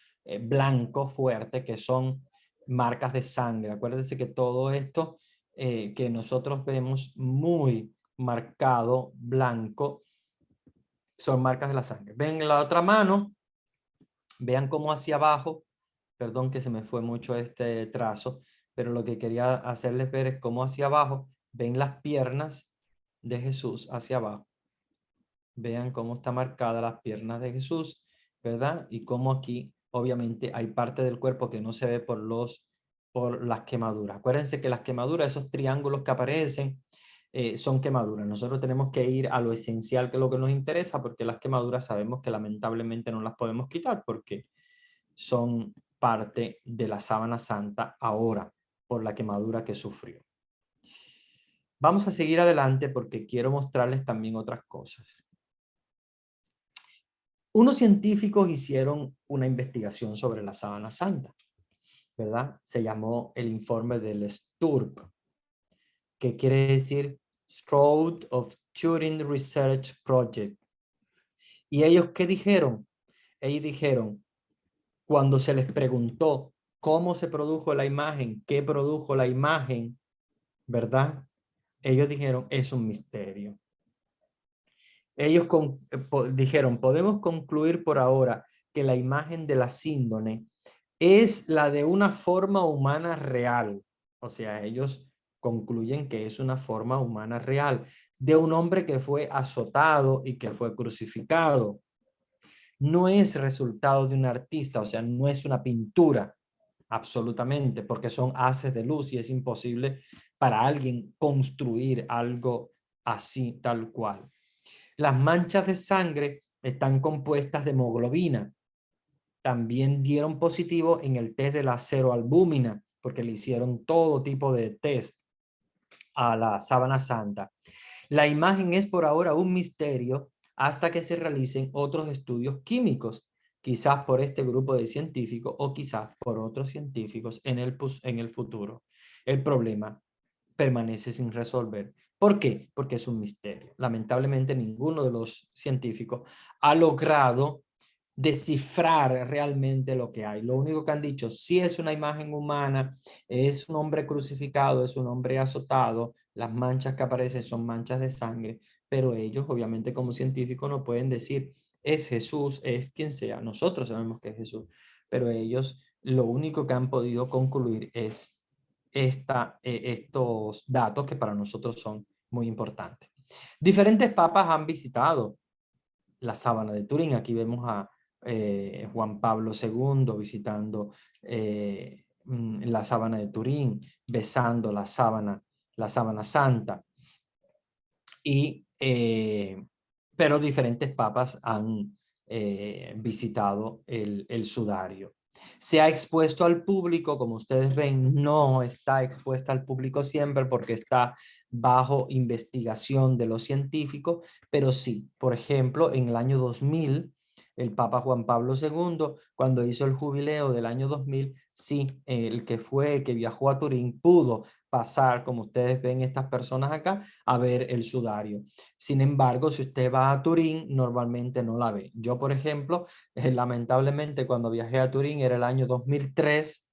blanco fuerte que son marcas de sangre. Acuérdense que todo esto que nosotros vemos muy marcado blanco son marcas de la sangre. Ven la otra mano, vean cómo hacia abajo, perdón que se me fue mucho este trazo, pero lo que quería hacerles ver es cómo hacia abajo ven las piernas de Jesús hacia abajo. Vean cómo está marcada las piernas de Jesús, ¿verdad? Y cómo aquí, obviamente, hay parte del cuerpo que no se ve por las quemaduras. Acuérdense que las quemaduras, esos triángulos que aparecen, son quemaduras. Nosotros tenemos que ir a lo esencial, que es lo que nos interesa, porque las quemaduras sabemos que lamentablemente no las podemos quitar, porque son parte de la sábana santa ahora, por la quemadura que sufrió. Vamos a seguir adelante porque quiero mostrarles también otras cosas. Unos científicos hicieron una investigación sobre la sábana santa, ¿verdad? Se llamó el informe del STURP, que quiere decir Stroud of Turing Research Project. ¿Y ellos qué dijeron? Ellos dijeron, cuando se les preguntó cómo se produjo la imagen, qué produjo la imagen, ¿verdad? Ellos dijeron, es un misterio. Ellos dijeron, podemos concluir por ahora que la imagen de la síndone es la de una forma humana real. O sea, ellos concluyen que es una forma humana real de un hombre que fue azotado y que fue crucificado. No es resultado de un artista, o sea, no es una pintura, absolutamente, porque son haces de luz y es imposible para alguien construir algo así tal cual. Las manchas de sangre están compuestas de hemoglobina. También dieron positivo en el test de la ceroalbúmina, porque le hicieron todo tipo de test a la sábana santa. La imagen es por ahora un misterio hasta que se realicen otros estudios químicos, quizás por este grupo de científicos o quizás por otros científicos en el futuro. El problema permanece sin resolver. ¿Por qué? Porque es un misterio. Lamentablemente ninguno de los científicos ha logrado descifrar realmente lo que hay. Lo único que han dicho, si es una imagen humana, es un hombre crucificado, es un hombre azotado, las manchas que aparecen son manchas de sangre, pero ellos obviamente como científicos no pueden decir, es Jesús, es quien sea. Nosotros sabemos que es Jesús, pero ellos lo único que han podido concluir es estos datos que para nosotros son muy importantes. Diferentes papas han visitado la sábana de Turín. Aquí vemos a Juan Pablo II visitando la sábana de Turín, besando la sábana santa. Y, pero diferentes papas han visitado el sudario. Se ha expuesto al público, como ustedes ven, no está expuesta al público siempre porque está bajo investigación de los científicos, pero sí, por ejemplo, en el año 2000, el Papa Juan Pablo II, cuando hizo el jubileo del año 2000, sí, el que viajó a Turín pudo pasar, como ustedes ven estas personas acá, a ver el sudario. Sin embargo, si usted va a Turín, normalmente no la ve. Yo, por ejemplo, lamentablemente cuando viajé a Turín era el año 2003,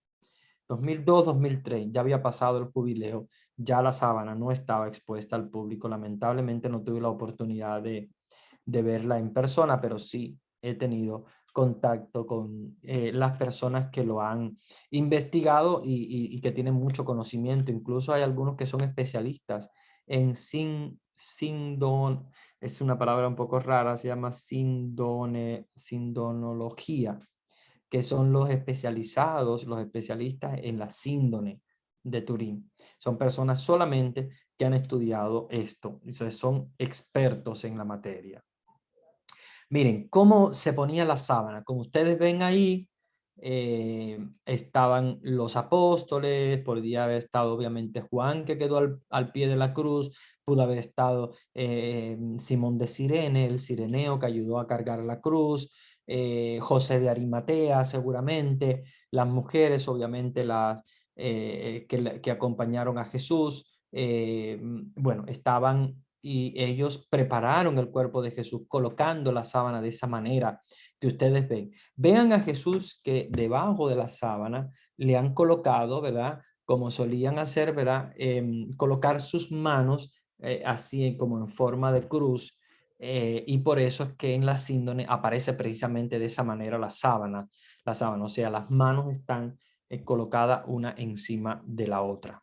2002, 2003, ya había pasado el jubileo, ya la sábana no estaba expuesta al público. Lamentablemente no tuve la oportunidad de verla en persona, pero sí he tenido contacto con las personas que lo han investigado y que tienen mucho conocimiento. Incluso hay algunos que son especialistas en es una palabra un poco rara, se llama sindonología, que son los especializados, los especialistas en la síndone de Turín. Son personas solamente que han estudiado esto, entonces son expertos en la materia. Miren, cómo se ponía la sábana. Como ustedes ven ahí, estaban los apóstoles, podría haber estado obviamente Juan, que quedó al pie de la cruz, pudo haber estado Simón de Cirene, el cireneo que ayudó a cargar la cruz, José de Arimatea seguramente, las mujeres obviamente que acompañaron a Jesús, bueno, estaban y ellos prepararon el cuerpo de Jesús colocando la sábana de esa manera que ustedes ven. Vean a Jesús que debajo de la sábana le han colocado, ¿verdad? Como solían hacer, ¿verdad? Colocar sus manos así como en forma de cruz. Y por eso es que en la síndone aparece precisamente de esa manera la sábana, o sea, las manos están colocadas una encima de la otra.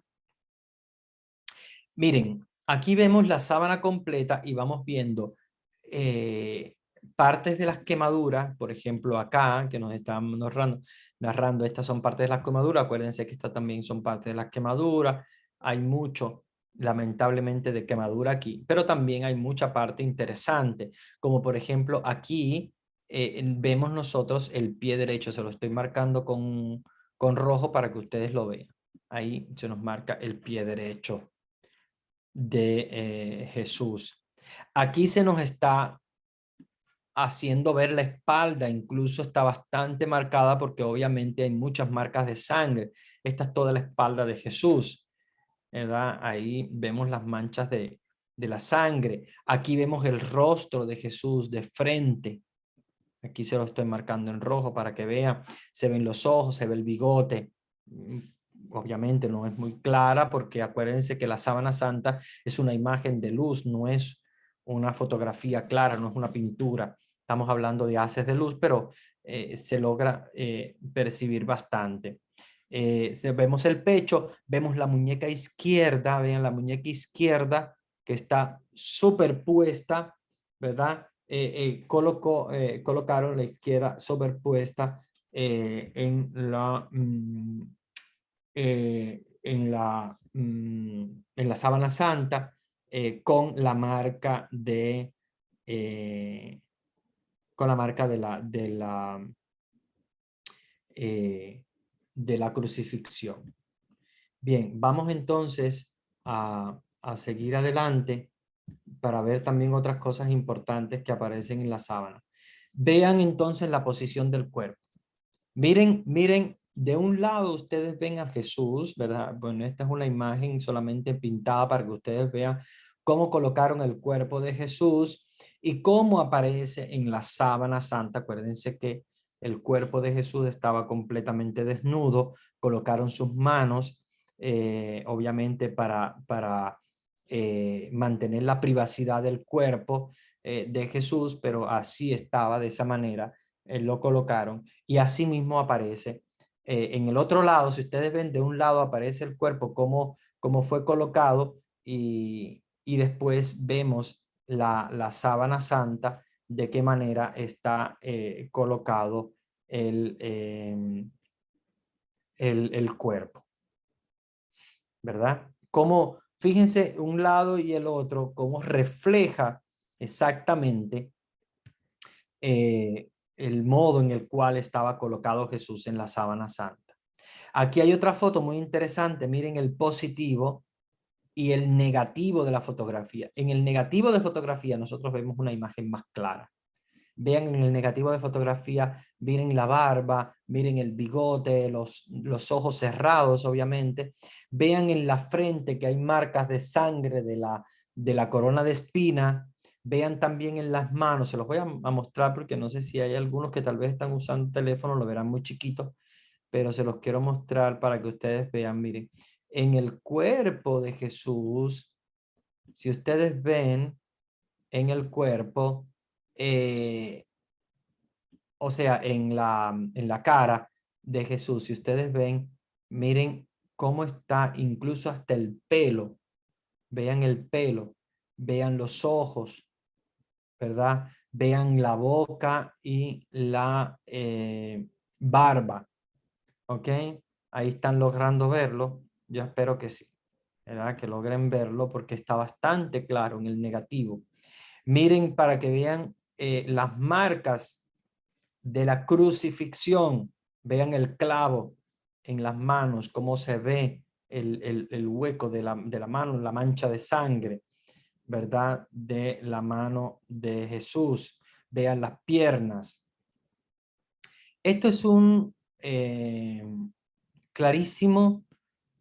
Miren, aquí vemos la sábana completa y vamos viendo partes de las quemaduras, por ejemplo acá, que nos están narrando, estas son partes de las quemaduras, acuérdense que estas también son partes de las quemaduras, hay mucho, lamentablemente, de quemadura aquí, pero también hay mucha parte interesante, como por ejemplo aquí vemos nosotros el pie derecho, se lo estoy marcando con rojo para que ustedes lo vean, ahí se nos marca el pie derecho de Jesús. Aquí se nos está haciendo ver la espalda, incluso está bastante marcada porque obviamente hay muchas marcas de sangre. Esta es toda la espalda de Jesús, ¿verdad? Ahí vemos las manchas de la sangre. Aquí vemos el rostro de Jesús de frente. Aquí se lo estoy marcando en rojo para que vean. Se ven los ojos, se ve el bigote. Obviamente no es muy clara porque acuérdense que la sábana santa es una imagen de luz, no es una fotografía clara, no es una pintura. Estamos hablando de haces de luz, pero se logra percibir bastante. Vemos el pecho, vemos la muñeca izquierda, vean la muñeca izquierda que está superpuesta, ¿verdad? Colocaron la izquierda superpuesta en la sábana santa con la marca con la marca de la crucifixión. Bien, vamos entonces a seguir adelante para ver también otras cosas importantes que aparecen en la sábana. Vean entonces la posición del cuerpo. Miren, de un lado ustedes ven a Jesús, ¿verdad? Bueno, esta es una imagen solamente pintada para que ustedes vean cómo colocaron el cuerpo de Jesús y cómo aparece en la sábana santa. Acuérdense que el cuerpo de Jesús estaba completamente desnudo, colocaron sus manos, obviamente para mantener la privacidad del cuerpo de Jesús, pero así estaba, de esa manera, lo colocaron y así mismo aparece en el otro lado. Si ustedes ven, de un lado aparece el cuerpo como fue colocado y después vemos la sábana santa, de qué manera está colocado el cuerpo, ¿verdad? Como, fíjense, un lado y el otro, cómo refleja exactamente el modo en el cual estaba colocado Jesús en la sábana santa. Aquí hay otra foto muy interesante. Miren el positivo y el negativo de la fotografía. En el negativo de fotografía nosotros vemos una imagen más clara. Vean en el negativo de fotografía, miren la barba, miren el bigote, los ojos cerrados, obviamente. Vean en la frente que hay marcas de sangre de la corona de espina. Vean también en las manos, se los voy a mostrar porque no sé si hay algunos que tal vez están usando teléfono, lo verán muy chiquito, pero se los quiero mostrar para que ustedes vean. Miren, en el cuerpo de Jesús, si ustedes ven en el cuerpo, o sea, en la cara de Jesús, si ustedes ven, miren cómo está incluso hasta el pelo. Vean el pelo, vean los ojos, ¿verdad? Vean la boca y la barba, ¿ok? Ahí están logrando verlo. Yo espero que sí, ¿verdad? Que logren verlo porque está bastante claro en el negativo. Miren para que vean las marcas de la crucifixión. Vean el clavo en las manos, cómo se ve el hueco de la mano, la mancha de sangre, ¿verdad? De la mano de Jesús. Vean las piernas. Esto es un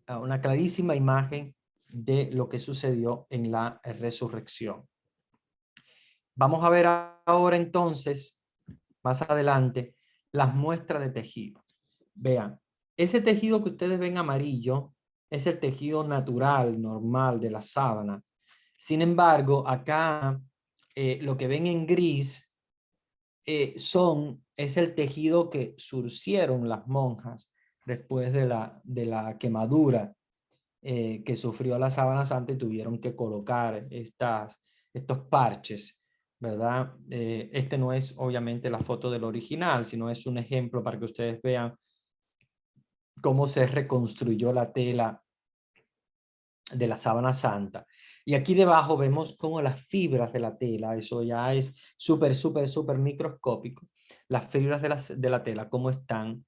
una clarísima imagen de lo que sucedió en la resurrección. Vamos a ver ahora entonces, más adelante, las muestras de tejido. Vean, ese tejido que ustedes ven amarillo es el tejido natural, normal de la sábana. Sin embargo, acá lo que ven en gris es el tejido que surcieron las monjas después de la quemadura que sufrió la sábana santa y tuvieron que colocar estos parches, ¿verdad? Este no es obviamente la foto del original, sino es un ejemplo para que ustedes vean cómo se reconstruyó la tela de la sábana santa. Y aquí debajo vemos cómo las fibras de la tela, eso ya es súper, súper, súper microscópico, las fibras de la tela, cómo están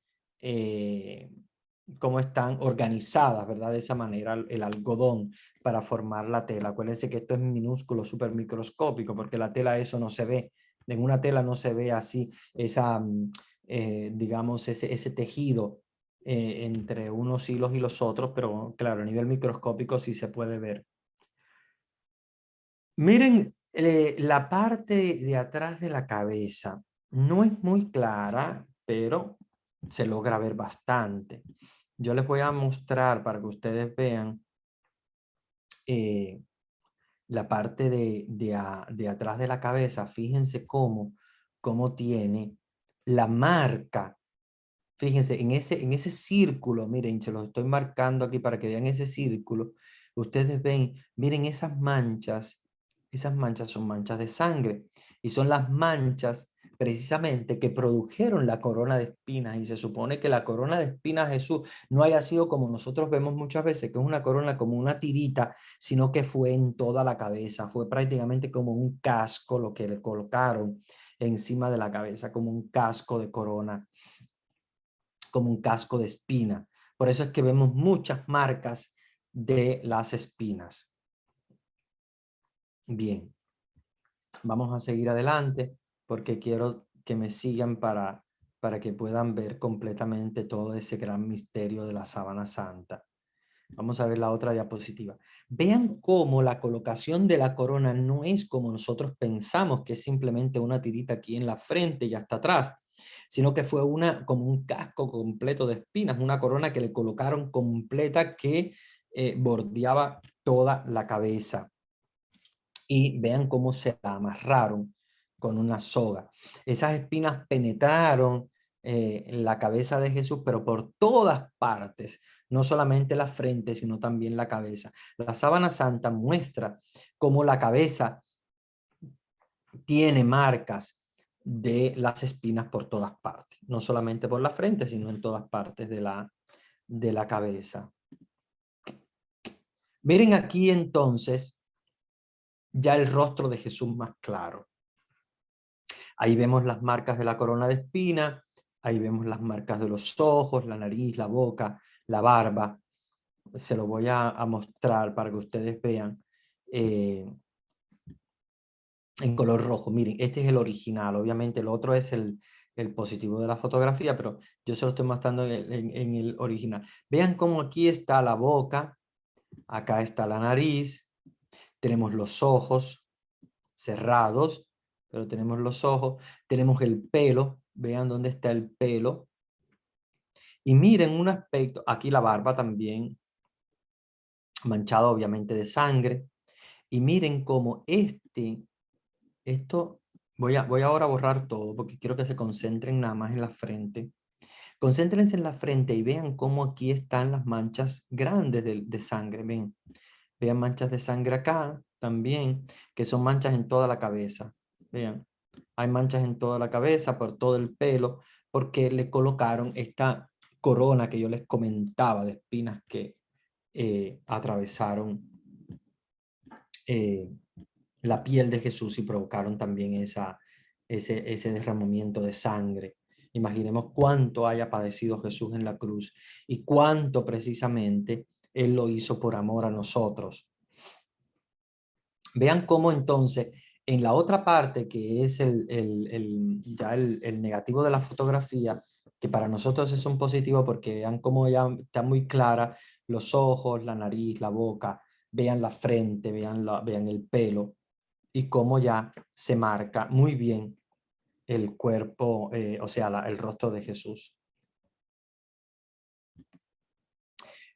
organizadas, ¿verdad? De esa manera, el algodón para formar la tela. Acuérdense que esto es minúsculo, súper microscópico, porque la tela eso no se ve. En una tela no se ve así digamos, ese tejido entre unos hilos y los otros, pero claro, a nivel microscópico sí se puede ver. Miren, la parte de atrás de la cabeza no es muy clara, pero se logra ver bastante. Yo les voy a mostrar para que ustedes vean la parte de atrás de la cabeza. Fíjense cómo tiene la marca. Fíjense, en ese círculo, miren, se los estoy marcando aquí para que vean ese círculo. Ustedes ven, miren esas manchas son manchas de sangre y son las manchas precisamente que produjeron la corona de espinas, y se supone que la corona de espinas de Jesús no haya sido como nosotros vemos muchas veces, que es una corona como una tirita, sino que fue en toda la cabeza, fue prácticamente como un casco lo que le colocaron encima de la cabeza, como un casco de corona, como un casco de espina. Por eso es que vemos muchas marcas de las espinas. Bien, vamos a seguir adelante porque quiero que me sigan para que puedan ver completamente todo ese gran misterio de la sábana santa. Vamos a ver la otra diapositiva. Vean cómo la colocación de la corona no es como nosotros pensamos, que es simplemente una tirita aquí en la frente y hasta atrás, sino que fue como un casco completo de espinas, una corona que le colocaron completa que bordeaba toda la cabeza. Y vean cómo se la amarraron con una soga. Esas espinas penetraron la cabeza de Jesús, pero por todas partes, no solamente la frente, sino también la cabeza. La sábana santa muestra cómo la cabeza tiene marcas de las espinas por todas partes, no solamente por la frente, sino en todas partes de la cabeza. Miren aquí entonces ya el rostro de Jesús más claro. Ahí vemos las marcas de la corona de espina, ahí vemos las marcas de los ojos, la nariz, la boca, la barba. Se lo voy a mostrar para que ustedes vean en color rojo. Miren, este es el original. Obviamente el otro es el positivo de la fotografía, pero yo se lo estoy mostrando en el original. Vean cómo aquí está la boca, acá está la nariz, tenemos los ojos cerrados, pero tenemos los ojos, tenemos el pelo, vean dónde está el pelo, Y miren un aspecto, aquí la barba también manchada obviamente de sangre. Y miren cómo esto, voy ahora a borrar todo porque quiero que se concentren nada más en la frente. Concéntrense en la frente y vean cómo aquí están las manchas grandes de sangre. Vean manchas de sangre acá también, que son manchas en toda la cabeza. Vean, hay manchas en toda la cabeza, por todo el pelo, porque le colocaron esta corona que yo les comentaba de espinas que atravesaron eh, la piel de Jesús y provocaron también ese derramamiento de sangre. Imaginemos cuánto haya padecido Jesús en la cruz y cuánto precisamente Él lo hizo por amor a nosotros. Vean cómo entonces en la otra parte, que es el negativo de la fotografía, que para nosotros es un positivo porque vean cómo ya está muy clara los ojos, la nariz, la boca, vean la frente, vean el pelo y cómo ya se marca muy bien el cuerpo, o sea, el rostro de Jesús.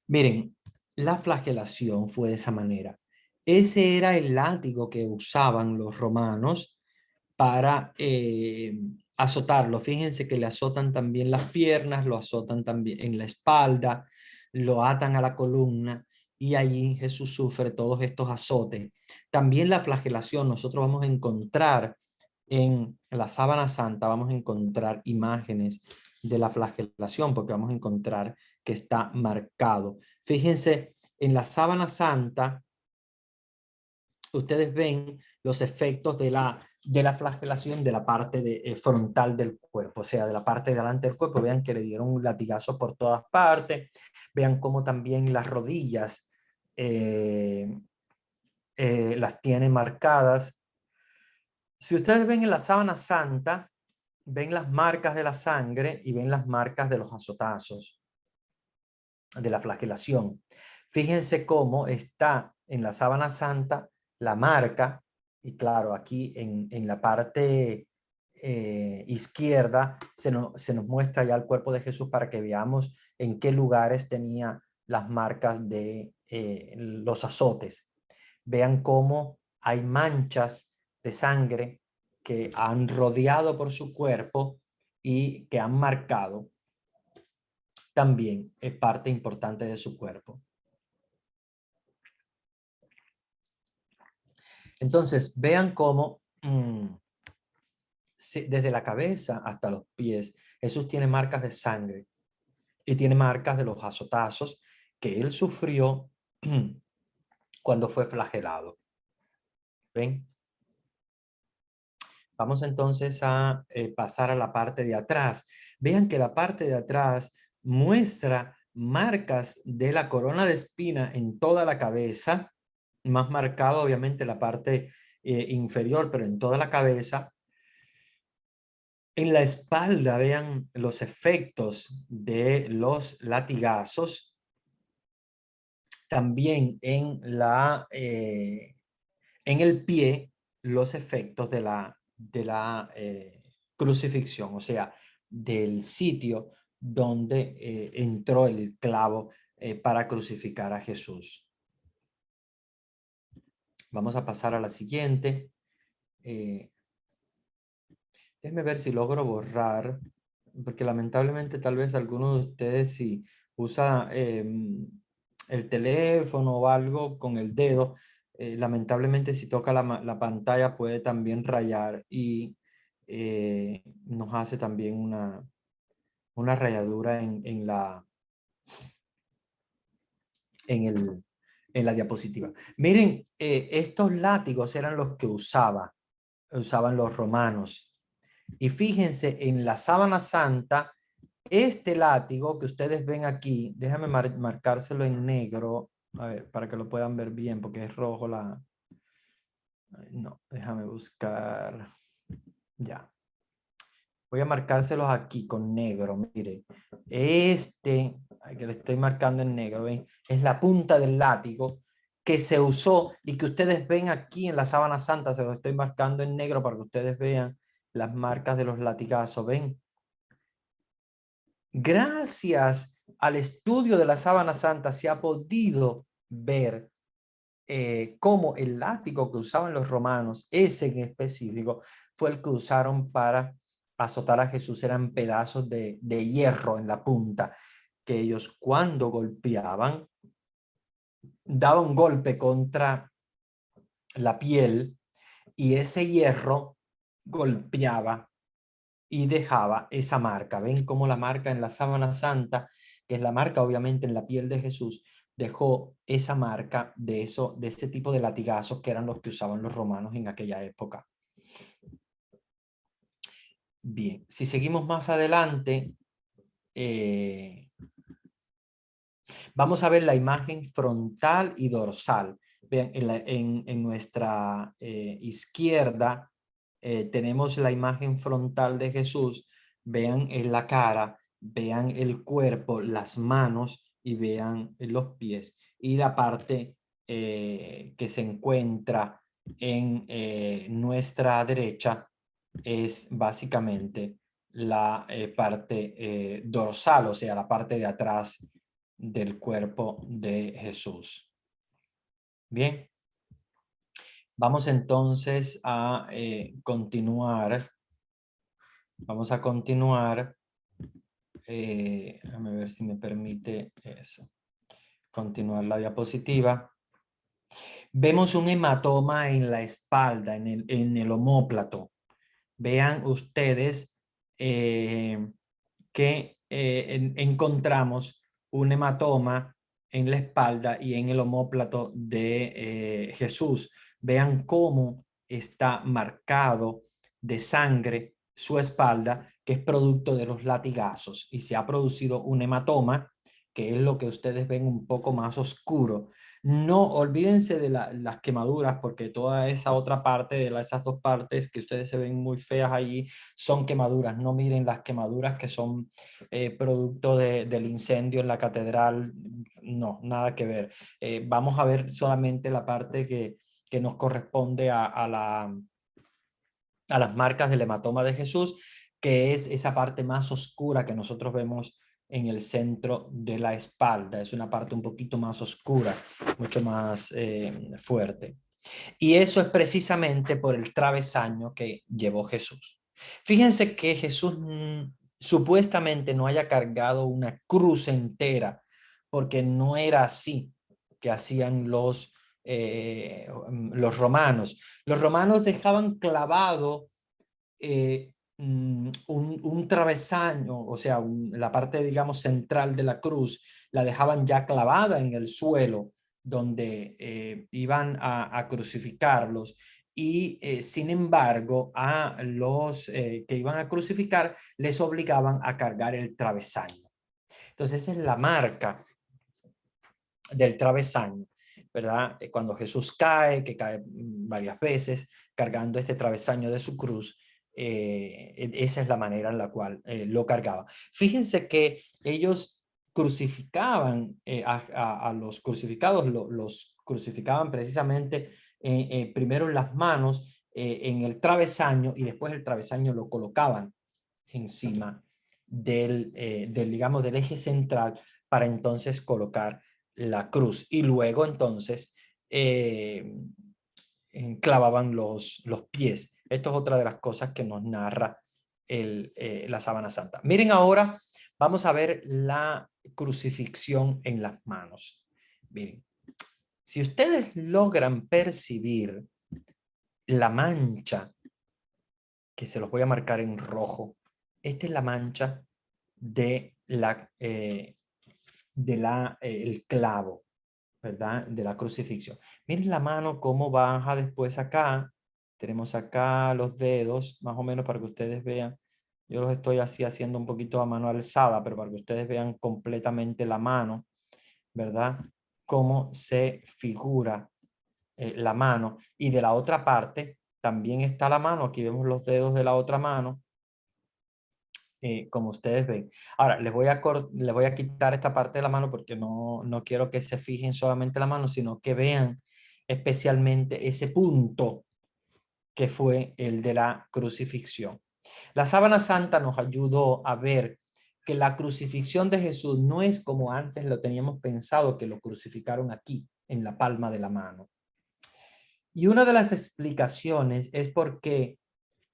Miren, la flagelación fue de esa manera. Ese era el látigo que usaban los romanos para azotarlo. Fíjense que le azotan también las piernas, lo azotan también en la espalda, lo atan a la columna y allí Jesús sufre todos estos azotes. También la flagelación, nosotros vamos a encontrar en la sábana santa, vamos a encontrar imágenes de la flagelación porque vamos a encontrar que está marcado. Fíjense, en la sábana santa, ustedes ven los efectos de la flagelación de la parte frontal del cuerpo, o sea, de la parte de delante del cuerpo. Vean que le dieron un latigazo por todas partes. Vean cómo también las rodillas las tiene marcadas. Si ustedes ven en la sábana santa, ven las marcas de la sangre y ven las marcas de los azotazos, de la flagelación. Fíjense cómo está en la sábana santa la marca, y claro, aquí en la parte izquierda se nos muestra ya el cuerpo de Jesús para que veamos en qué lugares tenía las marcas de los azotes. Vean cómo hay manchas de sangre que han rodeado por su cuerpo y que han marcado también parte importante de su cuerpo. Entonces, vean cómo desde la cabeza hasta los pies, Jesús tiene marcas de sangre y tiene marcas de los azotazos que él sufrió cuando fue flagelado. ¿Ven? Vamos entonces a pasar a la parte de atrás. Vean que la parte de atrás muestra marcas de la corona de espina en toda la cabeza, más marcado obviamente la parte inferior, pero en toda la cabeza. En la espalda, vean los efectos de los latigazos. También en el pie, los efectos de la crucifixión, o sea, del sitio donde entró el clavo para crucificar a Jesús. Vamos a pasar a la siguiente. Déjenme ver si logro borrar, porque lamentablemente tal vez alguno de ustedes si usa el teléfono o algo con el dedo, lamentablemente si toca la pantalla puede también rayar y nos hace también una rayadura en la diapositiva. Miren, estos látigos eran los que usaban los romanos. Y fíjense, en la sábana santa, este látigo que ustedes ven aquí, déjame marcárselo en negro, a ver, para que lo puedan ver bien, porque es rojo la... No, déjame buscar... Ya. Voy a marcárselos aquí con negro, mire. Este, que le estoy marcando en negro, ¿ven? Es la punta del látigo que se usó y que ustedes ven aquí en la sábana santa, se lo estoy marcando en negro para que ustedes vean las marcas de los latigazos, ¿ven? Gracias al estudio de la sábana santa se ha podido ver cómo el látigo que usaban los romanos, ese en específico, fue el que usaron para azotar a Jesús. Eran pedazos de hierro en la punta, que ellos cuando golpeaban, daban un golpe contra la piel y ese hierro golpeaba y dejaba esa marca. ¿Ven cómo la marca en la sábana santa, que es la marca obviamente en la piel de Jesús, dejó esa marca de ese tipo de latigazos que eran los que usaban los romanos en aquella época? Bien, si seguimos más adelante, vamos a ver la imagen frontal y dorsal. Vean, en nuestra izquierda tenemos la imagen frontal de Jesús. Vean en la cara, vean el cuerpo, las manos y vean los pies. Y la parte que se encuentra en nuestra derecha es básicamente la parte dorsal, o sea, la parte de atrás del cuerpo de Jesús. Bien, vamos entonces a continuar. Vamos a continuar. Déjame ver si me permite eso. Continuar la diapositiva. Vemos un hematoma en la espalda, en el omóplato. Vean ustedes que encontramos un hematoma en la espalda y en el omóplato de Jesús. Vean cómo está marcado de sangre su espalda, que es producto de los latigazos, y se ha producido un hematoma, que es lo que ustedes ven un poco más oscuro. No olvídense de las quemaduras, porque toda esa otra parte de esas dos partes que ustedes se ven muy feas allí son quemaduras. No miren las quemaduras que son producto del incendio en la catedral. No, nada que ver. Vamos a ver solamente la parte que nos corresponde a las marcas del hematoma de Jesús, que es esa parte más oscura que nosotros vemos en el centro de la espalda. Es una parte un poquito más oscura, mucho más fuerte. Y eso es precisamente por el travesaño que llevó Jesús. Fíjense que Jesús supuestamente no haya cargado una cruz entera, porque no era así que hacían los romanos. Los romanos dejaban clavado un travesaño, o sea, la parte, digamos, central de la cruz, la dejaban ya clavada en el suelo, donde iban a crucificarlos. Y sin embargo, a los que iban a crucificar les obligaban a cargar el travesaño. Entonces, esa es la marca del travesaño, ¿verdad? Cuando Jesús cae, que cae varias veces, cargando este travesaño de su cruz, esa es la manera en la cual lo cargaba. Fíjense que ellos crucificaban a los crucificados, los crucificaban precisamente primero en las manos, en el travesaño, y después el travesaño lo colocaban encima digamos, del eje central, para entonces colocar la cruz. Y luego entonces clavaban los pies. Esto es otra de las cosas que nos narra la sábana santa. Miren ahora, vamos a ver la crucifixión en las manos. Miren, si ustedes logran percibir la mancha, que se los voy a marcar en rojo, esta es la mancha de el clavo, ¿verdad? De la crucifixión. Miren la mano cómo baja después acá. Tenemos acá los dedos, más o menos para que ustedes vean. Yo los estoy así haciendo un poquito a mano alzada, pero para que ustedes vean completamente la mano, ¿verdad? Cómo se figura la mano. Y de la otra parte también está la mano. Aquí vemos los dedos de la otra mano. Como ustedes ven. Ahora, les voy a quitar esta parte de la mano, porque no quiero que se fijen solamente la mano, sino que vean especialmente ese punto que fue el de la crucifixión. La sábana santa nos ayudó a ver que la crucifixión de Jesús no es como antes lo teníamos pensado, que lo crucificaron aquí, en la palma de la mano. Y una de las explicaciones es porque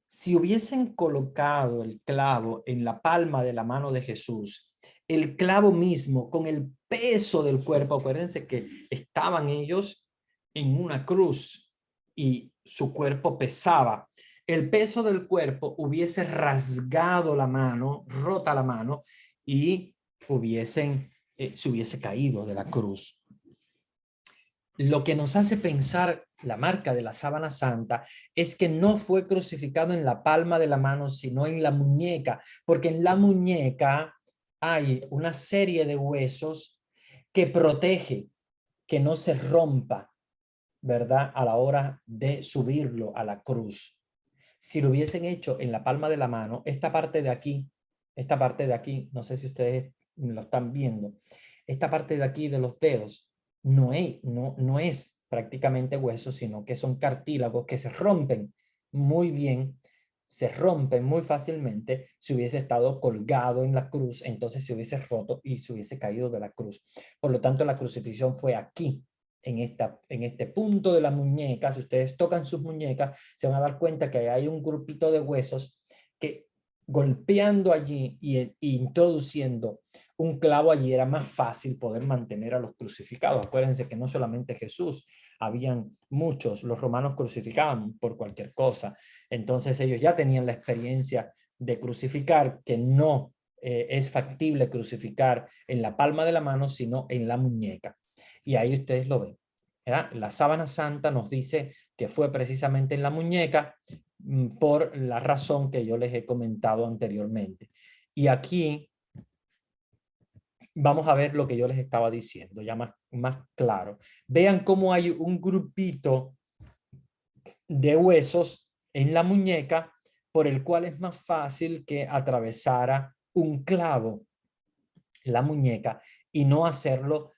si hubiesen colocado el clavo en la palma de la mano de Jesús, el clavo mismo con el peso del cuerpo, acuérdense que estaban ellos en una cruz y su cuerpo pesaba. El peso del cuerpo hubiese rasgado la mano, rota la mano y se hubiese caído de la cruz. Lo que nos hace pensar la marca de la sábana santa es que no fue crucificado en la palma de la mano, sino en la muñeca, porque en la muñeca hay una serie de huesos que protege que no se rompa, ¿verdad? A la hora de subirlo a la cruz. Si lo hubiesen hecho en la palma de la mano, esta parte de aquí, no sé si ustedes lo están viendo, esta parte de aquí de los dedos, no es prácticamente hueso, sino que son cartílagos que se rompen muy bien, se rompen muy fácilmente. Si hubiese estado colgado en la cruz, entonces se hubiese roto y se hubiese caído de la cruz. Por lo tanto, la crucifixión fue aquí, en este punto de la muñeca. Si ustedes tocan sus muñecas, se van a dar cuenta que hay un grupito de huesos que golpeando allí y introduciendo un clavo allí era más fácil poder mantener a los crucificados. Acuérdense que no solamente Jesús, habían muchos, los romanos crucificaban por cualquier cosa. Entonces ellos ya tenían la experiencia de crucificar, que no es factible crucificar en la palma de la mano, sino en la muñeca. Y ahí ustedes lo ven, ¿verdad? La sábana santa nos dice que fue precisamente en la muñeca por la razón que yo les he comentado anteriormente. Y aquí vamos a ver lo que yo les estaba diciendo, ya más claro. Vean cómo hay un grupito de huesos en la muñeca por el cual es más fácil que atravesara un clavo la muñeca y no hacerlo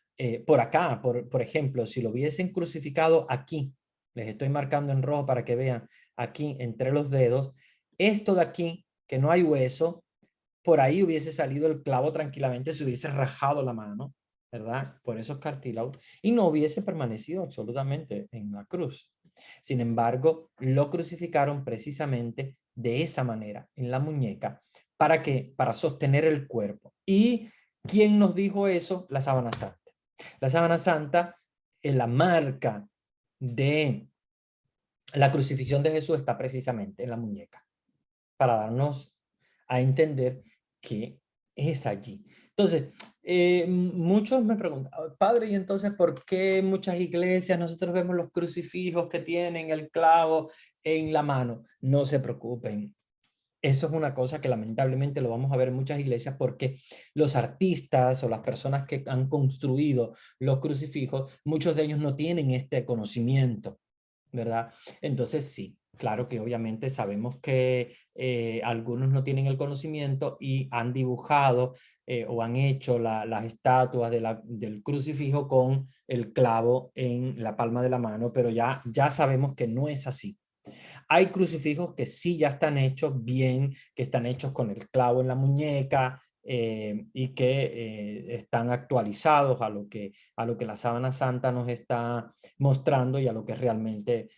por acá. Por ejemplo, si lo hubiesen crucificado aquí, les estoy marcando en rojo para que vean, aquí entre los dedos, esto de aquí, que no hay hueso, por ahí hubiese salido el clavo tranquilamente, se hubiese rajado la mano, ¿verdad? Por esos cartílagos, y no hubiese permanecido absolutamente en la cruz. Sin embargo, lo crucificaron precisamente de esa manera, en la muñeca. ¿Para qué? Para sostener el cuerpo. ¿Y quién nos dijo eso? La sábana santa. La sábana santa, en la marca de la crucifixión de Jesús está precisamente en la muñeca, para darnos a entender que es allí. Entonces, muchos me preguntan, padre, ¿y entonces por qué en muchas iglesias nosotros vemos los crucifijos que tienen el clavo en la mano? No se preocupen. Eso es una cosa que lamentablemente lo vamos a ver en muchas iglesias porque los artistas o las personas que han construido los crucifijos, muchos de ellos no tienen este conocimiento, ¿verdad? Entonces sí, claro que obviamente sabemos que algunos no tienen el conocimiento y han dibujado o han hecho las estatuas del crucifijo con el clavo en la palma de la mano, pero ya sabemos que no es así. Hay crucifijos que sí ya están hechos bien, que están hechos con el clavo en la muñeca y que están actualizados a lo que la sábana santa nos está mostrando y a lo que realmente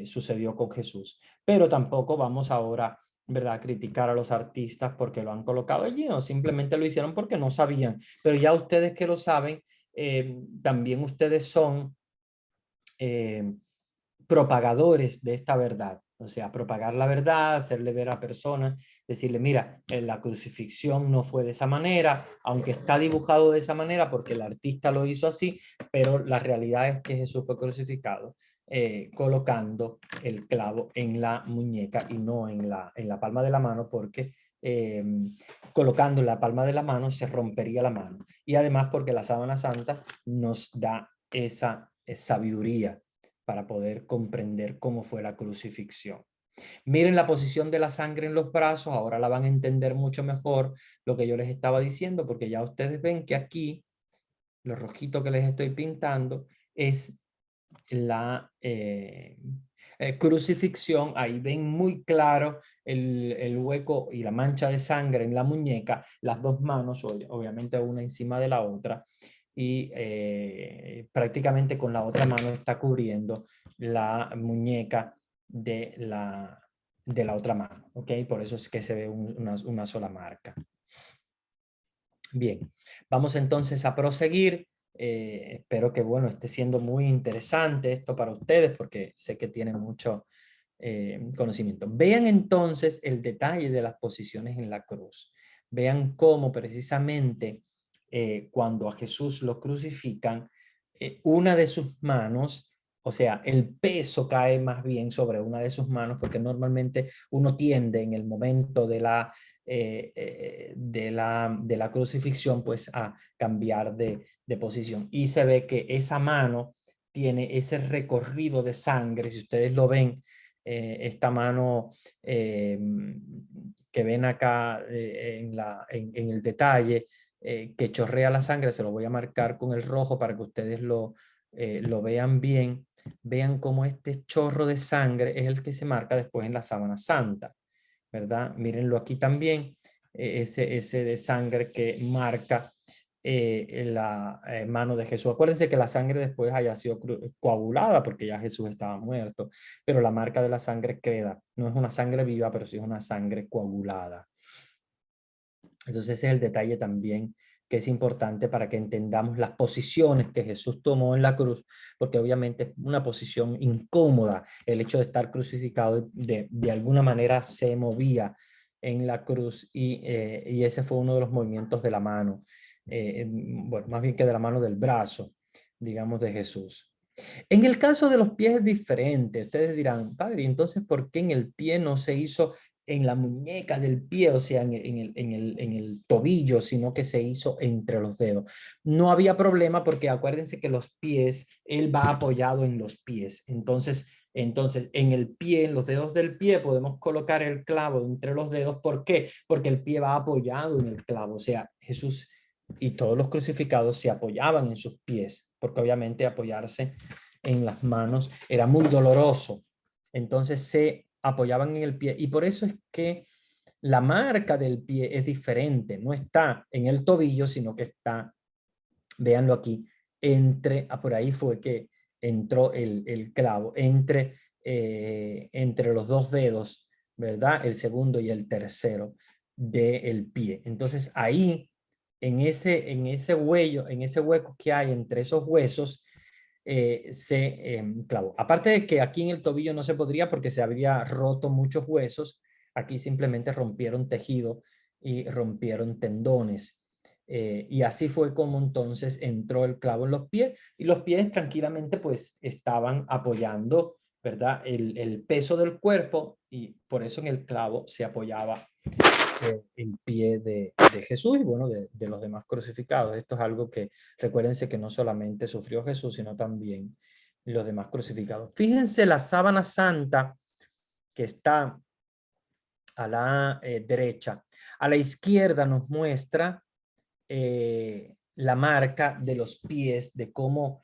sucedió con Jesús. Pero tampoco vamos ahora, ¿verdad?, a criticar a los artistas porque lo han colocado allí o simplemente lo hicieron porque no sabían. Pero ya ustedes que lo saben, también ustedes son propagadores de esta verdad. O sea, propagar la verdad, hacerle ver a personas, decirle, mira, la crucifixión no fue de esa manera, aunque está dibujado de esa manera porque el artista lo hizo así, pero la realidad es que Jesús fue crucificado colocando el clavo en la muñeca y no en la palma de la mano, porque colocando en la palma de la mano se rompería la mano. Y además porque la sábana santa nos da esa sabiduría para poder comprender cómo fue la crucifixión. Miren la posición de la sangre en los brazos, ahora la van a entender mucho mejor lo que yo les estaba diciendo, porque ya ustedes ven que aquí, lo rojito que les estoy pintando, es crucifixión, ahí ven muy claro el hueco y la mancha de sangre en la muñeca, las dos manos, obviamente una encima de la otra, y prácticamente con la otra mano está cubriendo la muñeca de la otra mano, ¿ok? Por eso es que se ve una sola marca. Bien, vamos entonces a proseguir. Espero que, bueno, esté siendo muy interesante esto para ustedes porque sé que tienen mucho conocimiento. Vean entonces el detalle de las posiciones en la cruz. Vean cómo precisamente cuando a Jesús lo crucifican, una de sus manos, o sea, el peso cae más bien sobre una de sus manos, porque normalmente uno tiende en el momento de la crucifixión pues a cambiar de posición, y se ve que esa mano tiene ese recorrido de sangre. Si ustedes lo ven, esta mano que ven acá en el detalle, que chorrea la sangre, se lo voy a marcar con el rojo para que ustedes lo vean bien. Vean cómo este chorro de sangre es el que se marca después en la sábana santa, ¿verdad? Mírenlo aquí también, ese de sangre que marca la mano de Jesús. Acuérdense que la sangre después haya sido coagulada porque ya Jesús estaba muerto, pero la marca de la sangre queda. No es una sangre viva, pero sí es una sangre coagulada. Entonces ese es el detalle también que es importante para que entendamos las posiciones que Jesús tomó en la cruz, porque obviamente es una posición incómoda. El hecho de estar crucificado de alguna manera se movía en la cruz, y ese fue uno de los movimientos de la mano, bueno, más bien que de la mano del brazo, digamos, de Jesús. En el caso de los pies es diferente. Ustedes dirán, padre, entonces, ¿por qué en el pie no se hizo en la muñeca del pie, o sea, en el tobillo, sino que se hizo entre los dedos? No había problema porque acuérdense que los pies, él va apoyado en los pies. Entonces, en el pie, en los dedos del pie, podemos colocar el clavo entre los dedos. ¿Por qué? Porque el pie va apoyado en el clavo. O sea, Jesús y todos los crucificados se apoyaban en sus pies, porque obviamente apoyarse en las manos era muy doloroso. Entonces se apoyaban en el pie, y por eso es que la marca del pie es diferente. No está en el tobillo, sino que está, véanlo aquí, por ahí fue que entró el clavo, entre los dos dedos, ¿verdad? El segundo y el tercero del pie. Entonces ahí, en ese hueco que hay entre esos huesos, se clavó. Aparte de que aquí en el tobillo no se podría porque se habría roto muchos huesos, aquí simplemente rompieron tejido y rompieron tendones. Y así fue como entonces entró el clavo en los pies, y los pies tranquilamente pues estaban apoyando, ¿verdad? El peso del cuerpo, y por eso en el clavo se apoyaba el pie de Jesús y bueno, de los demás crucificados. Esto es algo que recuérdense que no solamente sufrió Jesús, sino también los demás crucificados. Fíjense la sábana santa que está a la derecha. A la izquierda nos muestra la marca de los pies, de cómo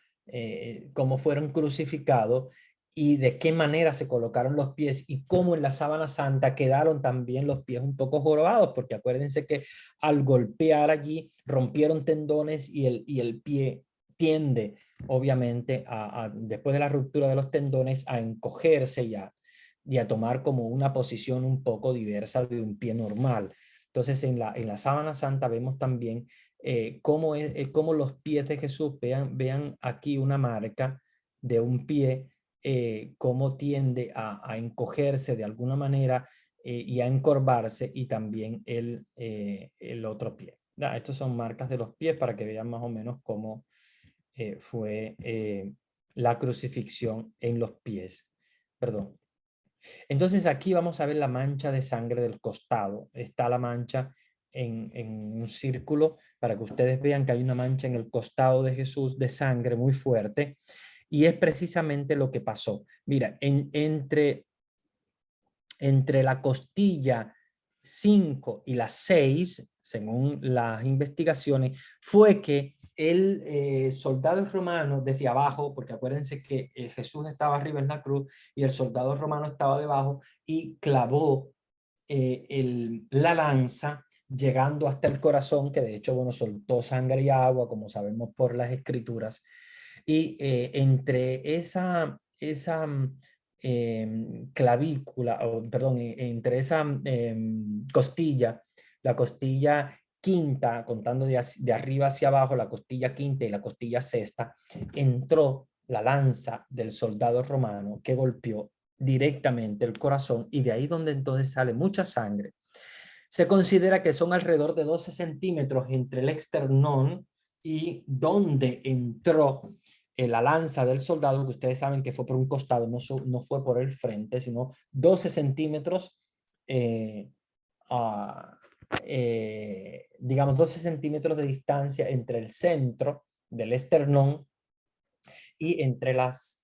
fueron crucificados y de qué manera se colocaron los pies, y cómo en la sábana santa quedaron también los pies un poco jorobados, porque acuérdense que al golpear allí rompieron tendones, y el pie tiende obviamente después de la ruptura de los tendones a encogerse y a tomar como una posición un poco diversa de un pie normal. Entonces en la sábana santa vemos también cómo los pies de Jesús, vean aquí una marca de un pie, cómo tiende a encogerse de alguna manera y a encorvarse, y también el otro pie. Estos son marcas de los pies para que vean más o menos cómo fue la crucifixión en los pies. Perdón. Entonces aquí vamos a ver la mancha de sangre del costado. Está la mancha en un círculo para que ustedes vean que hay una mancha en el costado de Jesús de sangre muy fuerte, y es precisamente lo que pasó. Mira, entre la costilla 5 y la 6, según las investigaciones, fue que el soldado romano desde abajo, porque acuérdense que Jesús estaba arriba en la cruz y el soldado romano estaba debajo, y clavó la lanza llegando hasta el corazón, que de hecho, bueno, soltó sangre y agua, como sabemos por las escrituras, y entre esa clavícula, o, perdón, entre esa costilla, la costilla quinta, contando de arriba hacia abajo, la costilla quinta y la costilla sexta, entró la lanza del soldado romano que golpeó directamente el corazón, y de ahí donde entonces sale mucha sangre. Se considera que son alrededor de 12 centímetros entre el esternón y donde entró la lanza del soldado, que ustedes saben que fue por un costado, no fue por el frente, sino 12 centímetros, eh, a, digamos 12 centímetros de distancia entre el centro del esternón y entre las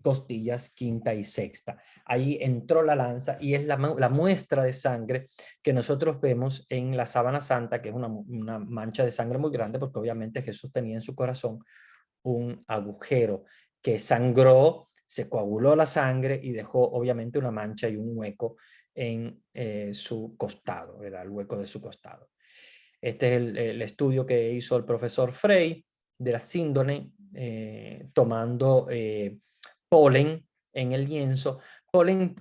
costillas quinta y sexta. Ahí entró la lanza, y es la muestra de sangre que nosotros vemos en la sábana santa, que es una mancha de sangre muy grande, porque obviamente Jesús tenía en su corazón un agujero que sangró, se coaguló la sangre y dejó obviamente una mancha y un hueco en su costado, ¿verdad? El hueco de su costado. Este es el estudio que hizo el profesor Frey de la síndrome, tomando polen en el lienzo. Polen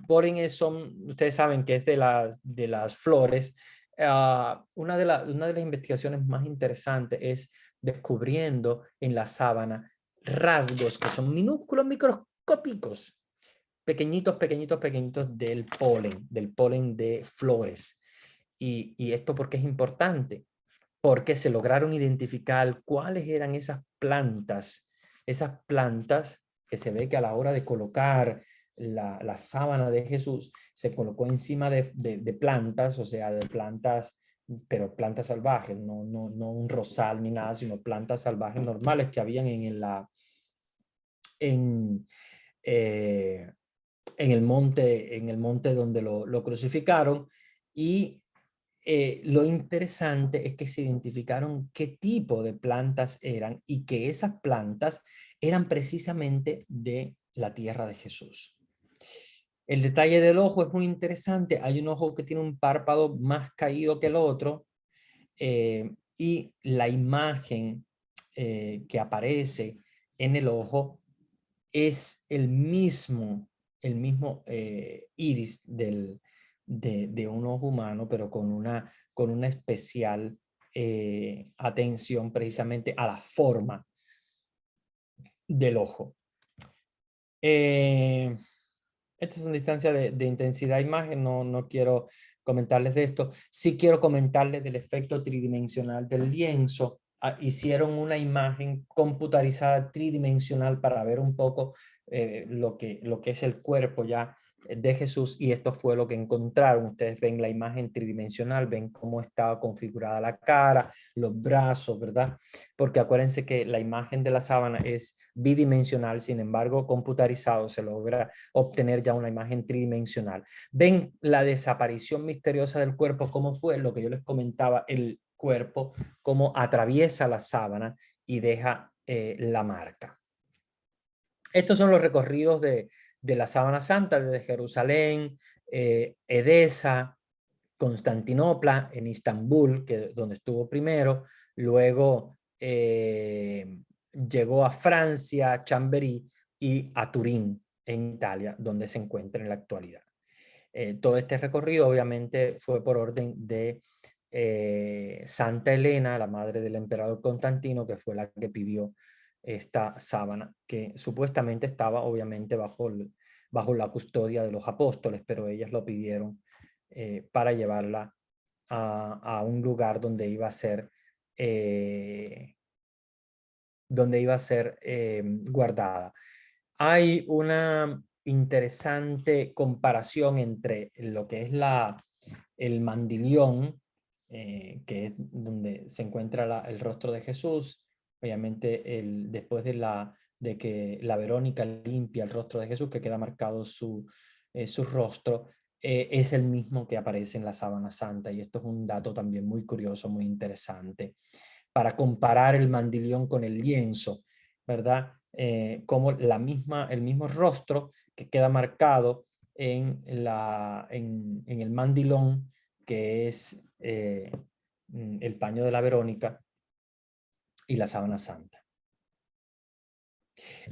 ustedes saben que es de las flores. Una de las investigaciones más interesantes es descubriendo en la sábana rasgos que son minúsculos, microscópicos, pequeñitos, pequeñitos, pequeñitos del polen de flores. Y esto, ¿por qué es importante? Porque se lograron identificar cuáles eran esas plantas que se ve que a la hora de colocar la sábana de Jesús, se colocó encima de plantas, o sea, de plantas, pero plantas salvajes, no un rosal ni nada, sino plantas salvajes normales que habían en, eh, en el monte donde lo crucificaron. Y lo interesante es que se identificaron qué tipo de plantas eran, y que esas plantas eran precisamente de la tierra de Jesús. El detalle del ojo es muy interesante. Hay un ojo que tiene un párpado más caído que el otro, y la imagen que aparece en el ojo es el mismo iris de un ojo humano, pero con una especial atención precisamente a la forma del ojo. Esta es una distancia de intensidad imagen, no quiero comentarles de esto. Sí quiero comentarles del efecto tridimensional del lienzo. Hicieron una imagen computarizada tridimensional para ver un poco lo que es el cuerpo ya de Jesús, y esto fue lo que encontraron. Ustedes ven la imagen tridimensional, ven cómo estaba configurada la cara, los brazos, ¿verdad? Porque acuérdense que la imagen de la sábana es bidimensional, sin embargo, computarizado se logra obtener ya una imagen tridimensional. Ven la desaparición misteriosa del cuerpo, cómo fue lo que yo les comentaba, el cuerpo, cómo atraviesa la sábana y deja la marca. Estos son los recorridos de la sábana santa, desde Jerusalén, Edesa, Constantinopla, en Istambul, donde estuvo primero, luego llegó a Francia, Chambéry, y a Turín, en Italia, donde se encuentra en la actualidad. Todo este recorrido obviamente fue por orden de Santa Elena, la madre del emperador Constantino, que fue la que pidió esta sábana, que supuestamente estaba obviamente bajo la custodia de los apóstoles, pero ellas lo pidieron para llevarla a un lugar donde iba a ser guardada. Hay una interesante comparación entre lo que es el mandilión, que es donde se encuentra el rostro de Jesús. Obviamente, después de que la Verónica limpia el rostro de Jesús, que queda marcado su rostro, es el mismo que aparece en la sábana santa. Y esto es un dato también muy curioso, muy interesante, para comparar el mandilión con el lienzo, ¿verdad? Como el mismo rostro que queda marcado en el mandilón, que es el paño de la Verónica y la sábana santa.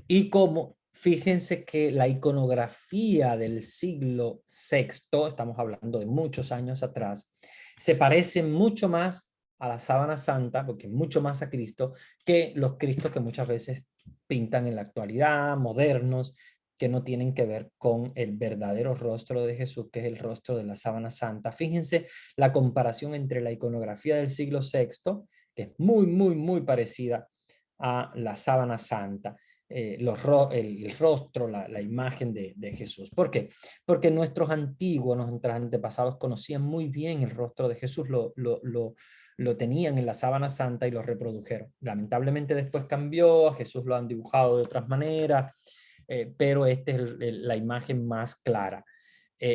Y como, fíjense que la iconografía del siglo VI, estamos hablando de muchos años atrás, se parece mucho más a la sábana santa, porque mucho más a Cristo, que los Cristos que muchas veces pintan en la actualidad, modernos, que no tienen que ver con el verdadero rostro de Jesús, que es el rostro de la sábana santa. Fíjense la comparación entre la iconografía del siglo VI, que es muy parecida a la sábana santa, el rostro, la imagen de Jesús. ¿Por qué? Porque nuestros antepasados conocían muy bien el rostro de Jesús, lo tenían en la sábana santa y lo reprodujeron. Lamentablemente después cambió, a Jesús lo han dibujado de otras maneras, pero esta es la imagen más clara.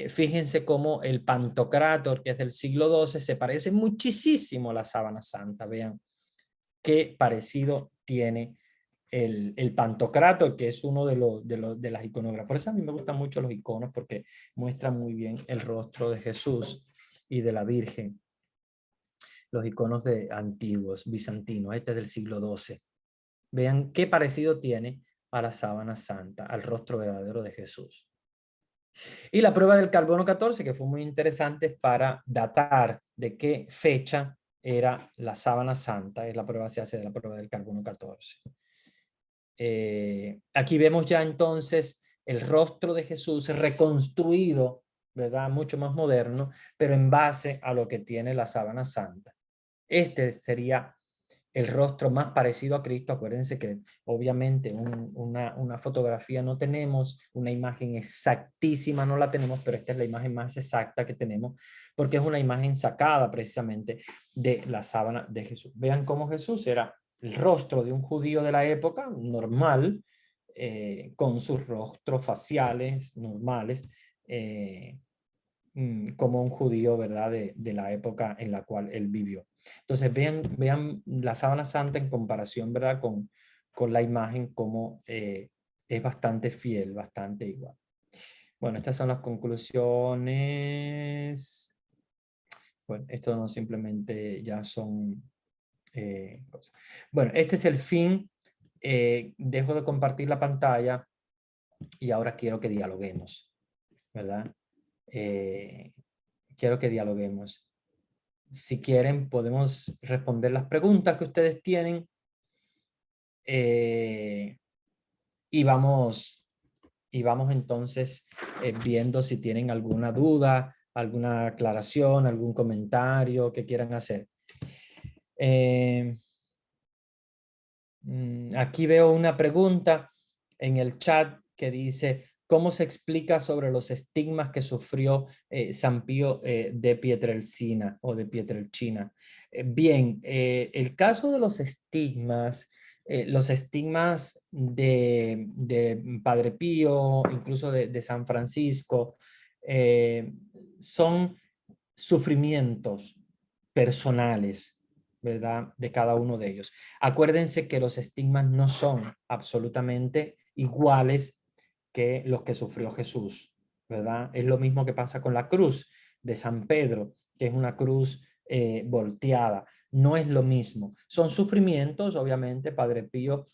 Fíjense cómo el Pantocrátor, que es del siglo XII, se parece muchísimo a la sábana santa. Vean qué parecido tiene el Pantocrátor, que es uno de las iconografías. Por eso a mí me gustan mucho los iconos, porque muestran muy bien el rostro de Jesús y de la Virgen. Los iconos antiguos, bizantinos, este es del siglo XII. Vean qué parecido tiene a la sábana santa, al rostro verdadero de Jesús. Y la prueba del carbono 14, que fue muy interesante para datar de qué fecha era la sábana santa. La prueba se hace de la prueba del carbono 14. Aquí vemos ya entonces el rostro de Jesús reconstruido, ¿verdad? Mucho más moderno, pero en base a lo que tiene la sábana santa. Este sería el rostro más parecido a Cristo. Acuérdense que obviamente una fotografía no tenemos, una imagen exactísima no la tenemos, pero esta es la imagen más exacta que tenemos, porque es una imagen sacada precisamente de la sábana de Jesús. Vean cómo Jesús era el rostro de un judío de la época normal, con sus rostros faciales normales, como un judío, ¿verdad? De la época en la cual él vivió. Entonces vean la sábana santa en comparación, ¿verdad? Con la imagen, como es bastante fiel, bastante igual. Bueno, estas son las conclusiones. Bueno, esto no simplemente ya son cosas. Bueno, este es el fin. Dejo de compartir la pantalla y ahora quiero que dialoguemos, ¿verdad? Quiero que dialoguemos. Si quieren, podemos responder las preguntas que ustedes tienen, y vamos entonces viendo si tienen alguna duda, alguna aclaración, algún comentario que quieran hacer. Aquí veo una pregunta en el chat que dice: ¿cómo se explica sobre los estigmas que sufrió San Pío de Pietrelcina o de Pietrelcina? Bien, el caso de los estigmas de Padre Pío, incluso de San Francisco, son sufrimientos personales, ¿verdad? De cada uno de ellos. Acuérdense que los estigmas no son absolutamente iguales que los que sufrió Jesús, ¿verdad? Es lo mismo que pasa con la cruz de San Pedro, que es una cruz volteada. No es lo mismo. Son sufrimientos, obviamente. Padre Pío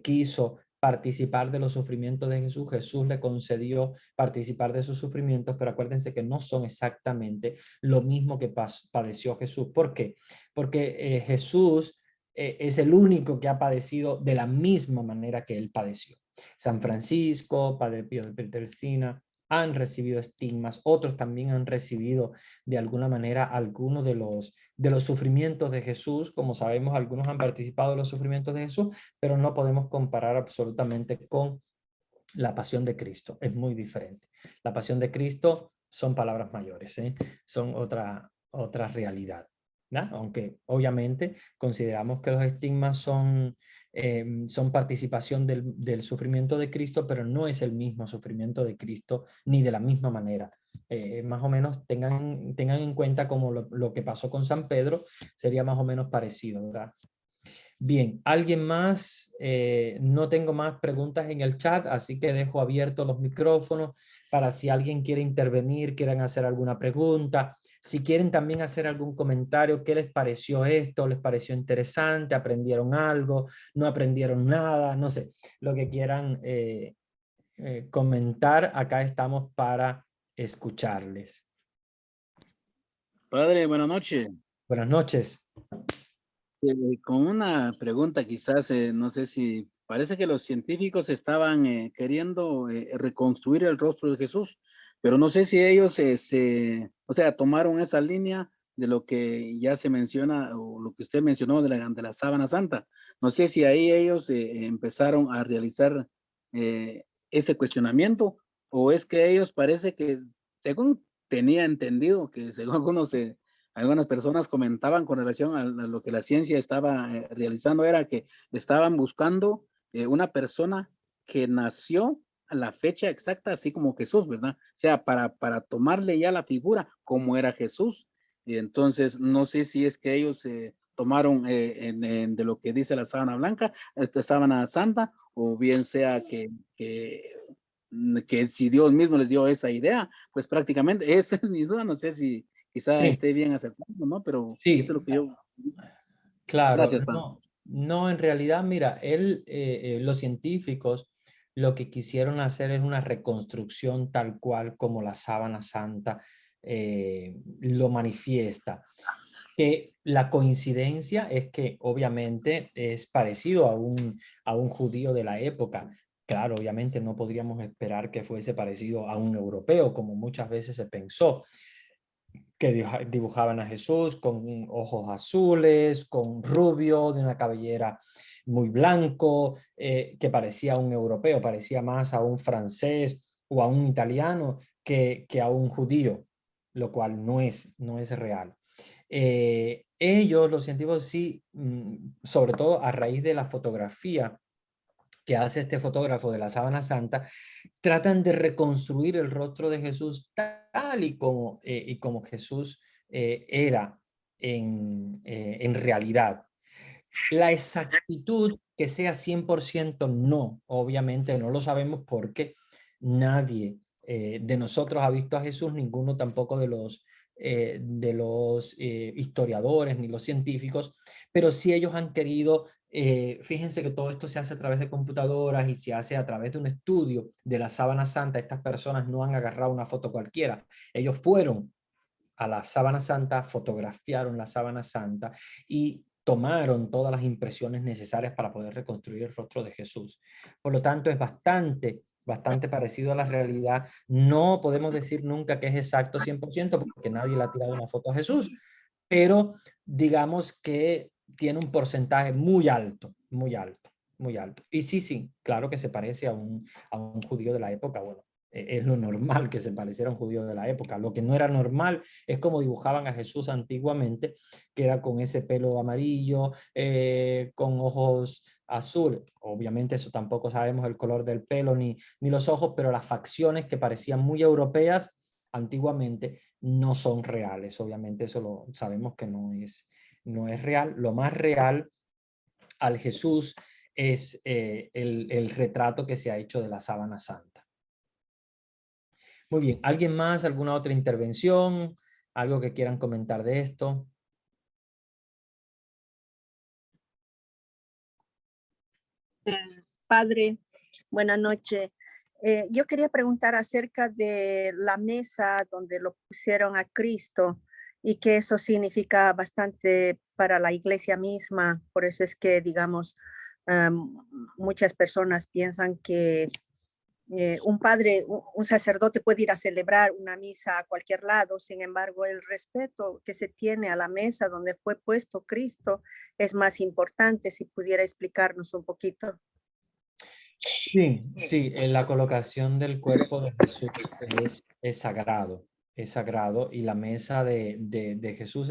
quiso participar de los sufrimientos de Jesús. Jesús le concedió participar de sus sufrimientos, pero acuérdense que no son exactamente lo mismo que padeció Jesús. ¿Por qué? Porque Jesús es el único que ha padecido de la misma manera que él padeció. San Francisco, Padre Pío de Pietrelcina han recibido estigmas, otros también han recibido de alguna manera algunos de los sufrimientos de Jesús. Como sabemos, algunos han participado de los sufrimientos de Jesús, pero no podemos comparar absolutamente con la pasión de Cristo. Es muy diferente. La pasión de Cristo son palabras mayores, son otra realidad, ¿no? Aunque obviamente consideramos que los estigmas son participación del sufrimiento de Cristo, pero no es el mismo sufrimiento de Cristo ni de la misma manera. Más o menos tengan en cuenta como lo que pasó con San Pedro sería más o menos parecido, ¿verdad? Bien, ¿alguien más? No tengo más preguntas en el chat, así que dejo abiertos los micrófonos para si alguien quiere intervenir, quieran hacer alguna pregunta. Si quieren también hacer algún comentario, ¿qué les pareció esto? ¿Les pareció interesante? ¿Aprendieron algo? ¿No aprendieron nada? No sé, lo que quieran comentar, acá estamos para escucharles. Padre, buenas noches. Buenas noches. Con una pregunta quizás, no sé si parece que los científicos estaban queriendo reconstruir el rostro de Jesús, pero no sé si ellos o sea, tomaron esa línea de lo que ya se menciona o lo que usted mencionó de la sábana santa. No sé si ahí ellos empezaron a realizar ese cuestionamiento o es que ellos parece que, según tenía entendido, que según algunas personas comentaban con relación a lo que la ciencia estaba realizando era que estaban buscando una persona que nació a la fecha exacta, así como Jesús, ¿verdad? O sea, para tomarle ya la figura como era Jesús. Y entonces, no sé si es que ellos tomaron de lo que dice la sábana blanca, esta sábana santa, o bien sea que si Dios mismo les dio esa idea, pues prácticamente esa es mi duda, no sé si quizá Sí, esté bien acertado, ¿no? Pero eso es lo sí, que yo... claro. Gracias, Pablo. No, no, en realidad, mira, los científicos lo que quisieron hacer es una reconstrucción tal cual como la sábana santa lo manifiesta. Que la coincidencia es que obviamente es parecido a un judío de la época. Claro, obviamente no podríamos esperar que fuese parecido a un europeo, como muchas veces se pensó, que dibujaban a Jesús con ojos azules, con rubio, de una cabellera muy blanco, que parecía a un europeo, parecía más a un francés o a un italiano que a un judío, lo cual no es real. Ellos, los científicos, sí, sobre todo a raíz de la fotografía que hace este fotógrafo de la Sábana Santa, tratan de reconstruir el rostro de Jesús tal y como Jesús era en realidad. La exactitud que sea 100% no, obviamente no lo sabemos porque nadie de nosotros ha visto a Jesús, ninguno tampoco de los historiadores ni los científicos, pero sí ellos han querido, fíjense que todo esto se hace a través de computadoras y se hace a través de un estudio de la Sábana Santa. Estas personas no han agarrado una foto cualquiera, ellos fueron a la Sábana Santa, fotografiaron la Sábana Santa y tomaron todas las impresiones necesarias para poder reconstruir el rostro de Jesús. Por lo tanto, es bastante parecido a la realidad. No podemos decir nunca que es exacto 100% porque nadie le ha tirado una foto a Jesús, pero digamos que tiene un porcentaje muy alto, muy alto, muy alto. Y sí, sí, claro que se parece a un judío de la época. Bueno, es lo normal que se pareciera a un judío de la época. Lo que no era normal es como dibujaban a Jesús antiguamente, que era con ese pelo amarillo, con ojos azules. Obviamente eso tampoco sabemos el color del pelo ni los ojos, pero las facciones que parecían muy europeas antiguamente no son reales. Obviamente eso lo sabemos que no es real. Lo más real al Jesús es el retrato que se ha hecho de la sábana santa. Muy bien, ¿alguien más? ¿Alguna otra intervención? ¿Algo que quieran comentar de esto? Padre, buenas noches. Yo quería preguntar acerca de la mesa donde lo pusieron a Cristo y que eso significa bastante para la iglesia misma. Por eso es que, digamos, muchas personas piensan que un padre, un sacerdote puede ir a celebrar una misa a cualquier lado. Sin embargo, el respeto que se tiene a la mesa donde fue puesto Cristo es más importante. Si pudiera explicarnos un poquito. Sí, sí, la colocación del cuerpo de Jesús es sagrado y la mesa de Jesús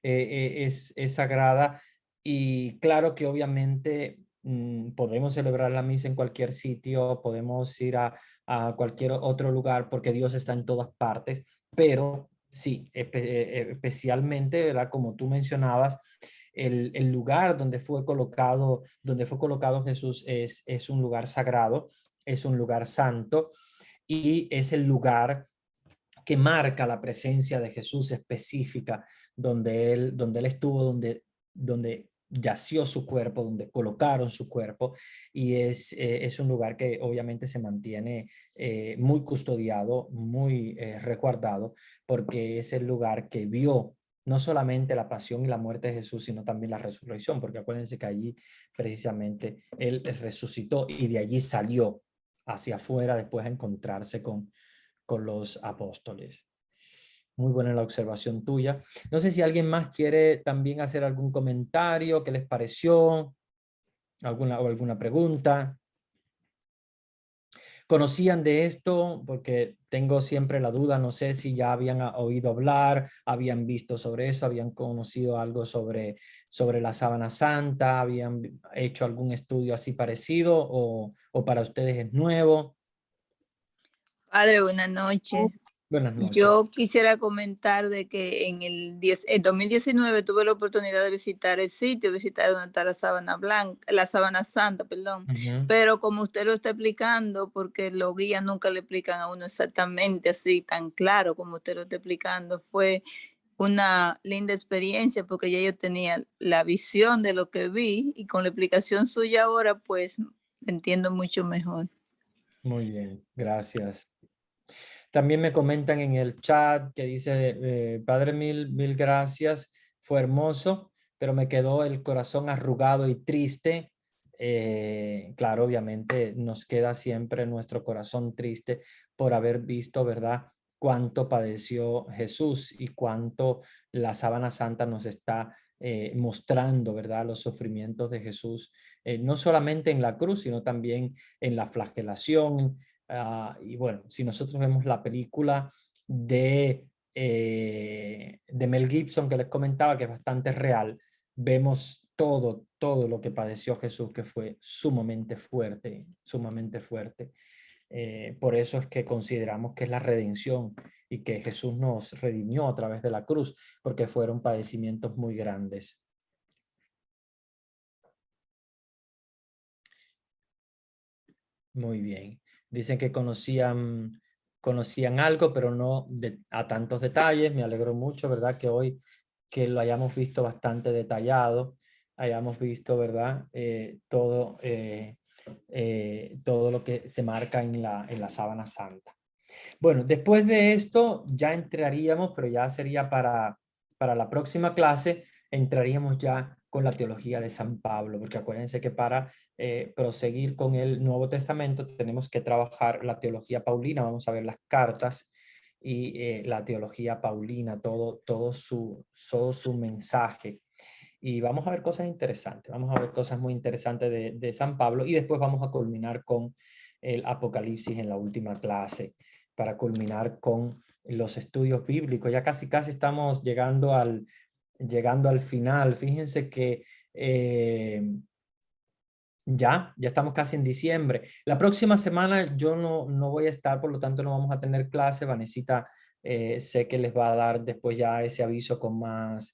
es sagrada y claro que obviamente podemos celebrar la misa en cualquier sitio, podemos ir a cualquier otro lugar porque Dios está en todas partes, pero sí, especialmente, ¿verdad? Como tú mencionabas, el lugar donde fue colocado Jesús es un lugar sagrado, es un lugar santo y es el lugar que marca la presencia de Jesús específica, donde él estuvo, donde yació su cuerpo, donde colocaron su cuerpo, y es un lugar que obviamente se mantiene muy custodiado, muy resguardado, porque es el lugar que vio no solamente la pasión y la muerte de Jesús, sino también la resurrección, porque acuérdense que allí precisamente él resucitó y de allí salió hacia afuera después a encontrarse con los apóstoles. Muy buena la observación tuya. No sé si alguien más quiere también hacer algún comentario, qué les pareció, alguna pregunta. ¿Conocían de esto? Porque tengo siempre la duda, no sé si ya habían oído hablar, habían visto sobre eso, habían conocido algo sobre la sábana santa, habían hecho algún estudio así parecido o para ustedes es nuevo. Padre, buenas noches. Buenas noches. Yo quisiera comentar de que en el 2019 tuve la oportunidad de visitar el sitio, visitar donde está la sábana blanca, la sábana santa, perdón. Pero como usted lo está explicando, porque los guías nunca le explican a uno exactamente así, tan claro como usted lo está explicando, fue una linda experiencia porque ya yo tenía la visión de lo que vi y con la explicación suya ahora, pues entiendo mucho mejor. Muy bien, gracias. También me comentan en el chat que dice, Padre, mil gracias, fue hermoso, pero me quedó el corazón arrugado y triste. Claro, obviamente nos queda siempre nuestro corazón triste por haber visto, ¿verdad?, cuánto padeció Jesús y cuánto la sábana santa nos está mostrando, ¿verdad?, los sufrimientos de Jesús, no solamente en la cruz, sino también en la flagelación. Y bueno, si nosotros vemos la película de Mel Gibson que les comentaba, que es bastante real, vemos todo lo que padeció Jesús, que fue sumamente fuerte, sumamente fuerte. Por eso es que consideramos que es la redención y que Jesús nos redimió a través de la cruz, porque fueron padecimientos muy grandes. Muy bien. Dicen que conocían algo, pero no a tantos detalles. Me alegro mucho, ¿verdad?, que hoy que lo hayamos visto bastante detallado, hayamos visto, ¿verdad?, todo lo que se marca en la sábana santa. Bueno, después de esto ya entraríamos, pero ya sería para la próxima clase, entraríamos ya con la teología de San Pablo, porque acuérdense que para proseguir con el Nuevo Testamento tenemos que trabajar la teología paulina. Vamos a ver las cartas y la teología paulina, todo su mensaje. Y vamos a ver cosas interesantes, vamos a ver cosas muy interesantes de San Pablo, y después vamos a culminar con el Apocalipsis en la última clase, para culminar con los estudios bíblicos. Ya casi estamos llegando al final. Fíjense que ya estamos casi en diciembre. La próxima semana yo no voy a estar, por lo tanto no vamos a tener clase. Vanesita sé que les va a dar después ya ese aviso con más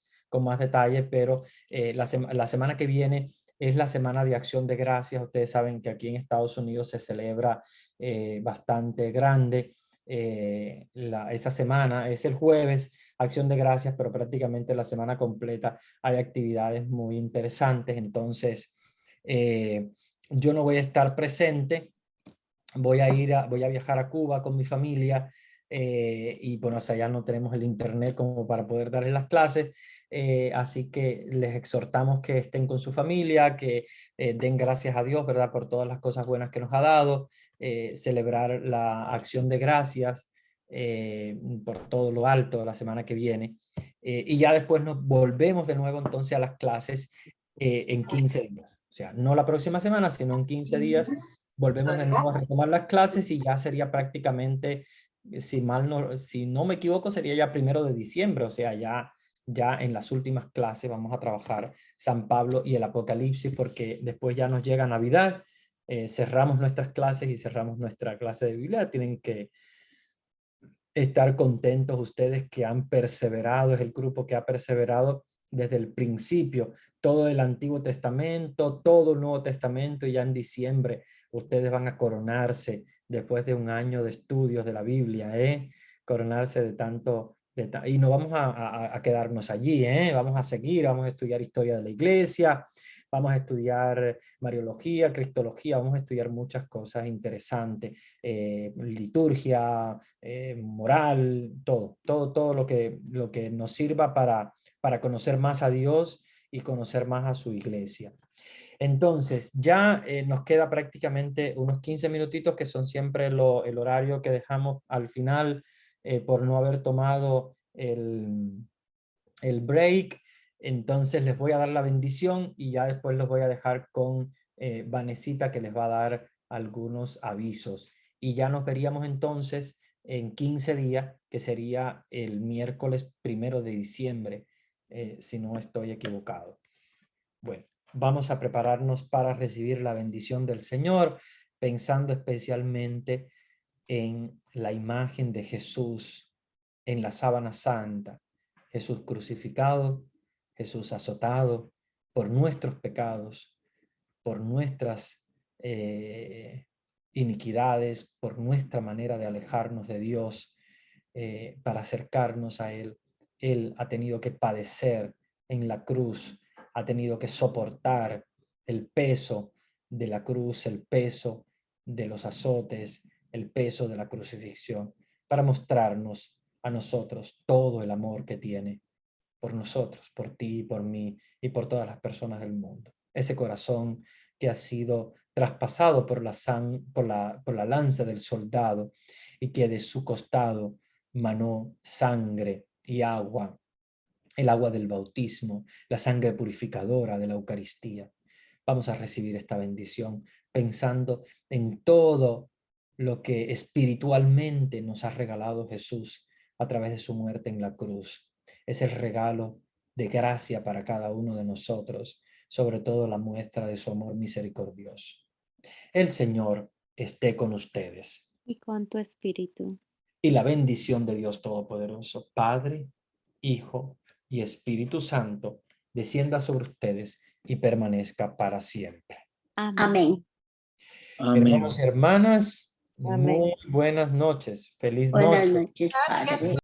detalle, pero la semana que viene es la semana de Acción de Gracias. Ustedes saben que aquí en Estados Unidos se celebra bastante grande. Esa semana es el jueves, Acción de Gracias, pero prácticamente la semana completa hay actividades muy interesantes. Entonces, yo no voy a estar presente, voy a viajar a Cuba con mi familia, y bueno, hasta allá no tenemos el internet como para poder darles las clases, así que les exhortamos que estén con su familia, que den gracias a Dios, ¿verdad?, por todas las cosas buenas que nos ha dado, celebrar la Acción de Gracias por todo lo alto la semana que viene, y ya después nos volvemos de nuevo entonces a las clases en 15 días. O sea, no la próxima semana, sino en 15 días volvemos de nuevo a retomar las clases, y ya sería prácticamente, si no me equivoco, sería ya 1 de diciembre. O sea, ya en las últimas clases vamos a trabajar San Pablo y el Apocalipsis, porque después ya nos llega Navidad, cerramos nuestras clases y cerramos nuestra clase de Biblia. Tienen que estar contentos ustedes que han perseverado, es el grupo que ha perseverado desde el principio, todo el Antiguo Testamento, todo el Nuevo Testamento, y ya en diciembre ustedes van a coronarse después de un año de estudios de la Biblia, coronarse de tanto, y no vamos a quedarnos allí, vamos a seguir, vamos a estudiar historia de la iglesia, vamos a estudiar Mariología, Cristología, vamos a estudiar muchas cosas interesantes, liturgia, moral, todo lo que nos sirva para conocer más a Dios y conocer más a su iglesia. Entonces, ya nos queda prácticamente unos 15 minutitos, que son siempre el horario que dejamos al final por no haber tomado el break. Entonces les voy a dar la bendición y ya después los voy a dejar con Vanesita, que les va a dar algunos avisos. Y ya nos veríamos entonces en 15 días, que sería el miércoles 1 de diciembre, si no estoy equivocado. Bueno, vamos a prepararnos para recibir la bendición del Señor, pensando especialmente en la imagen de Jesús en la sábana santa. Jesús crucificado, Jesús azotado por nuestros pecados, por nuestras iniquidades, por nuestra manera de alejarnos de Dios, para acercarnos a Él. Él ha tenido que padecer en la cruz, ha tenido que soportar el peso de la cruz, el peso de los azotes, el peso de la crucifixión, para mostrarnos a nosotros todo el amor que tiene por nosotros, por ti, por mí y por todas las personas del mundo. Ese corazón que ha sido traspasado por la lanza del soldado, y que de su costado manó sangre y agua, el agua del bautismo, la sangre purificadora de la Eucaristía. Vamos a recibir esta bendición pensando en todo lo que espiritualmente nos ha regalado Jesús a través de su muerte en la cruz. Es el regalo de gracia para cada uno de nosotros, sobre todo la muestra de su amor misericordioso. El Señor esté con ustedes. Y con tu espíritu. Y la bendición de Dios Todopoderoso, Padre, Hijo y Espíritu Santo, descienda sobre ustedes y permanezca para siempre. Amén. Amén. Hermanos y hermanas, Amén. muy buenas noches. Feliz Buenas noche. noches, Padre.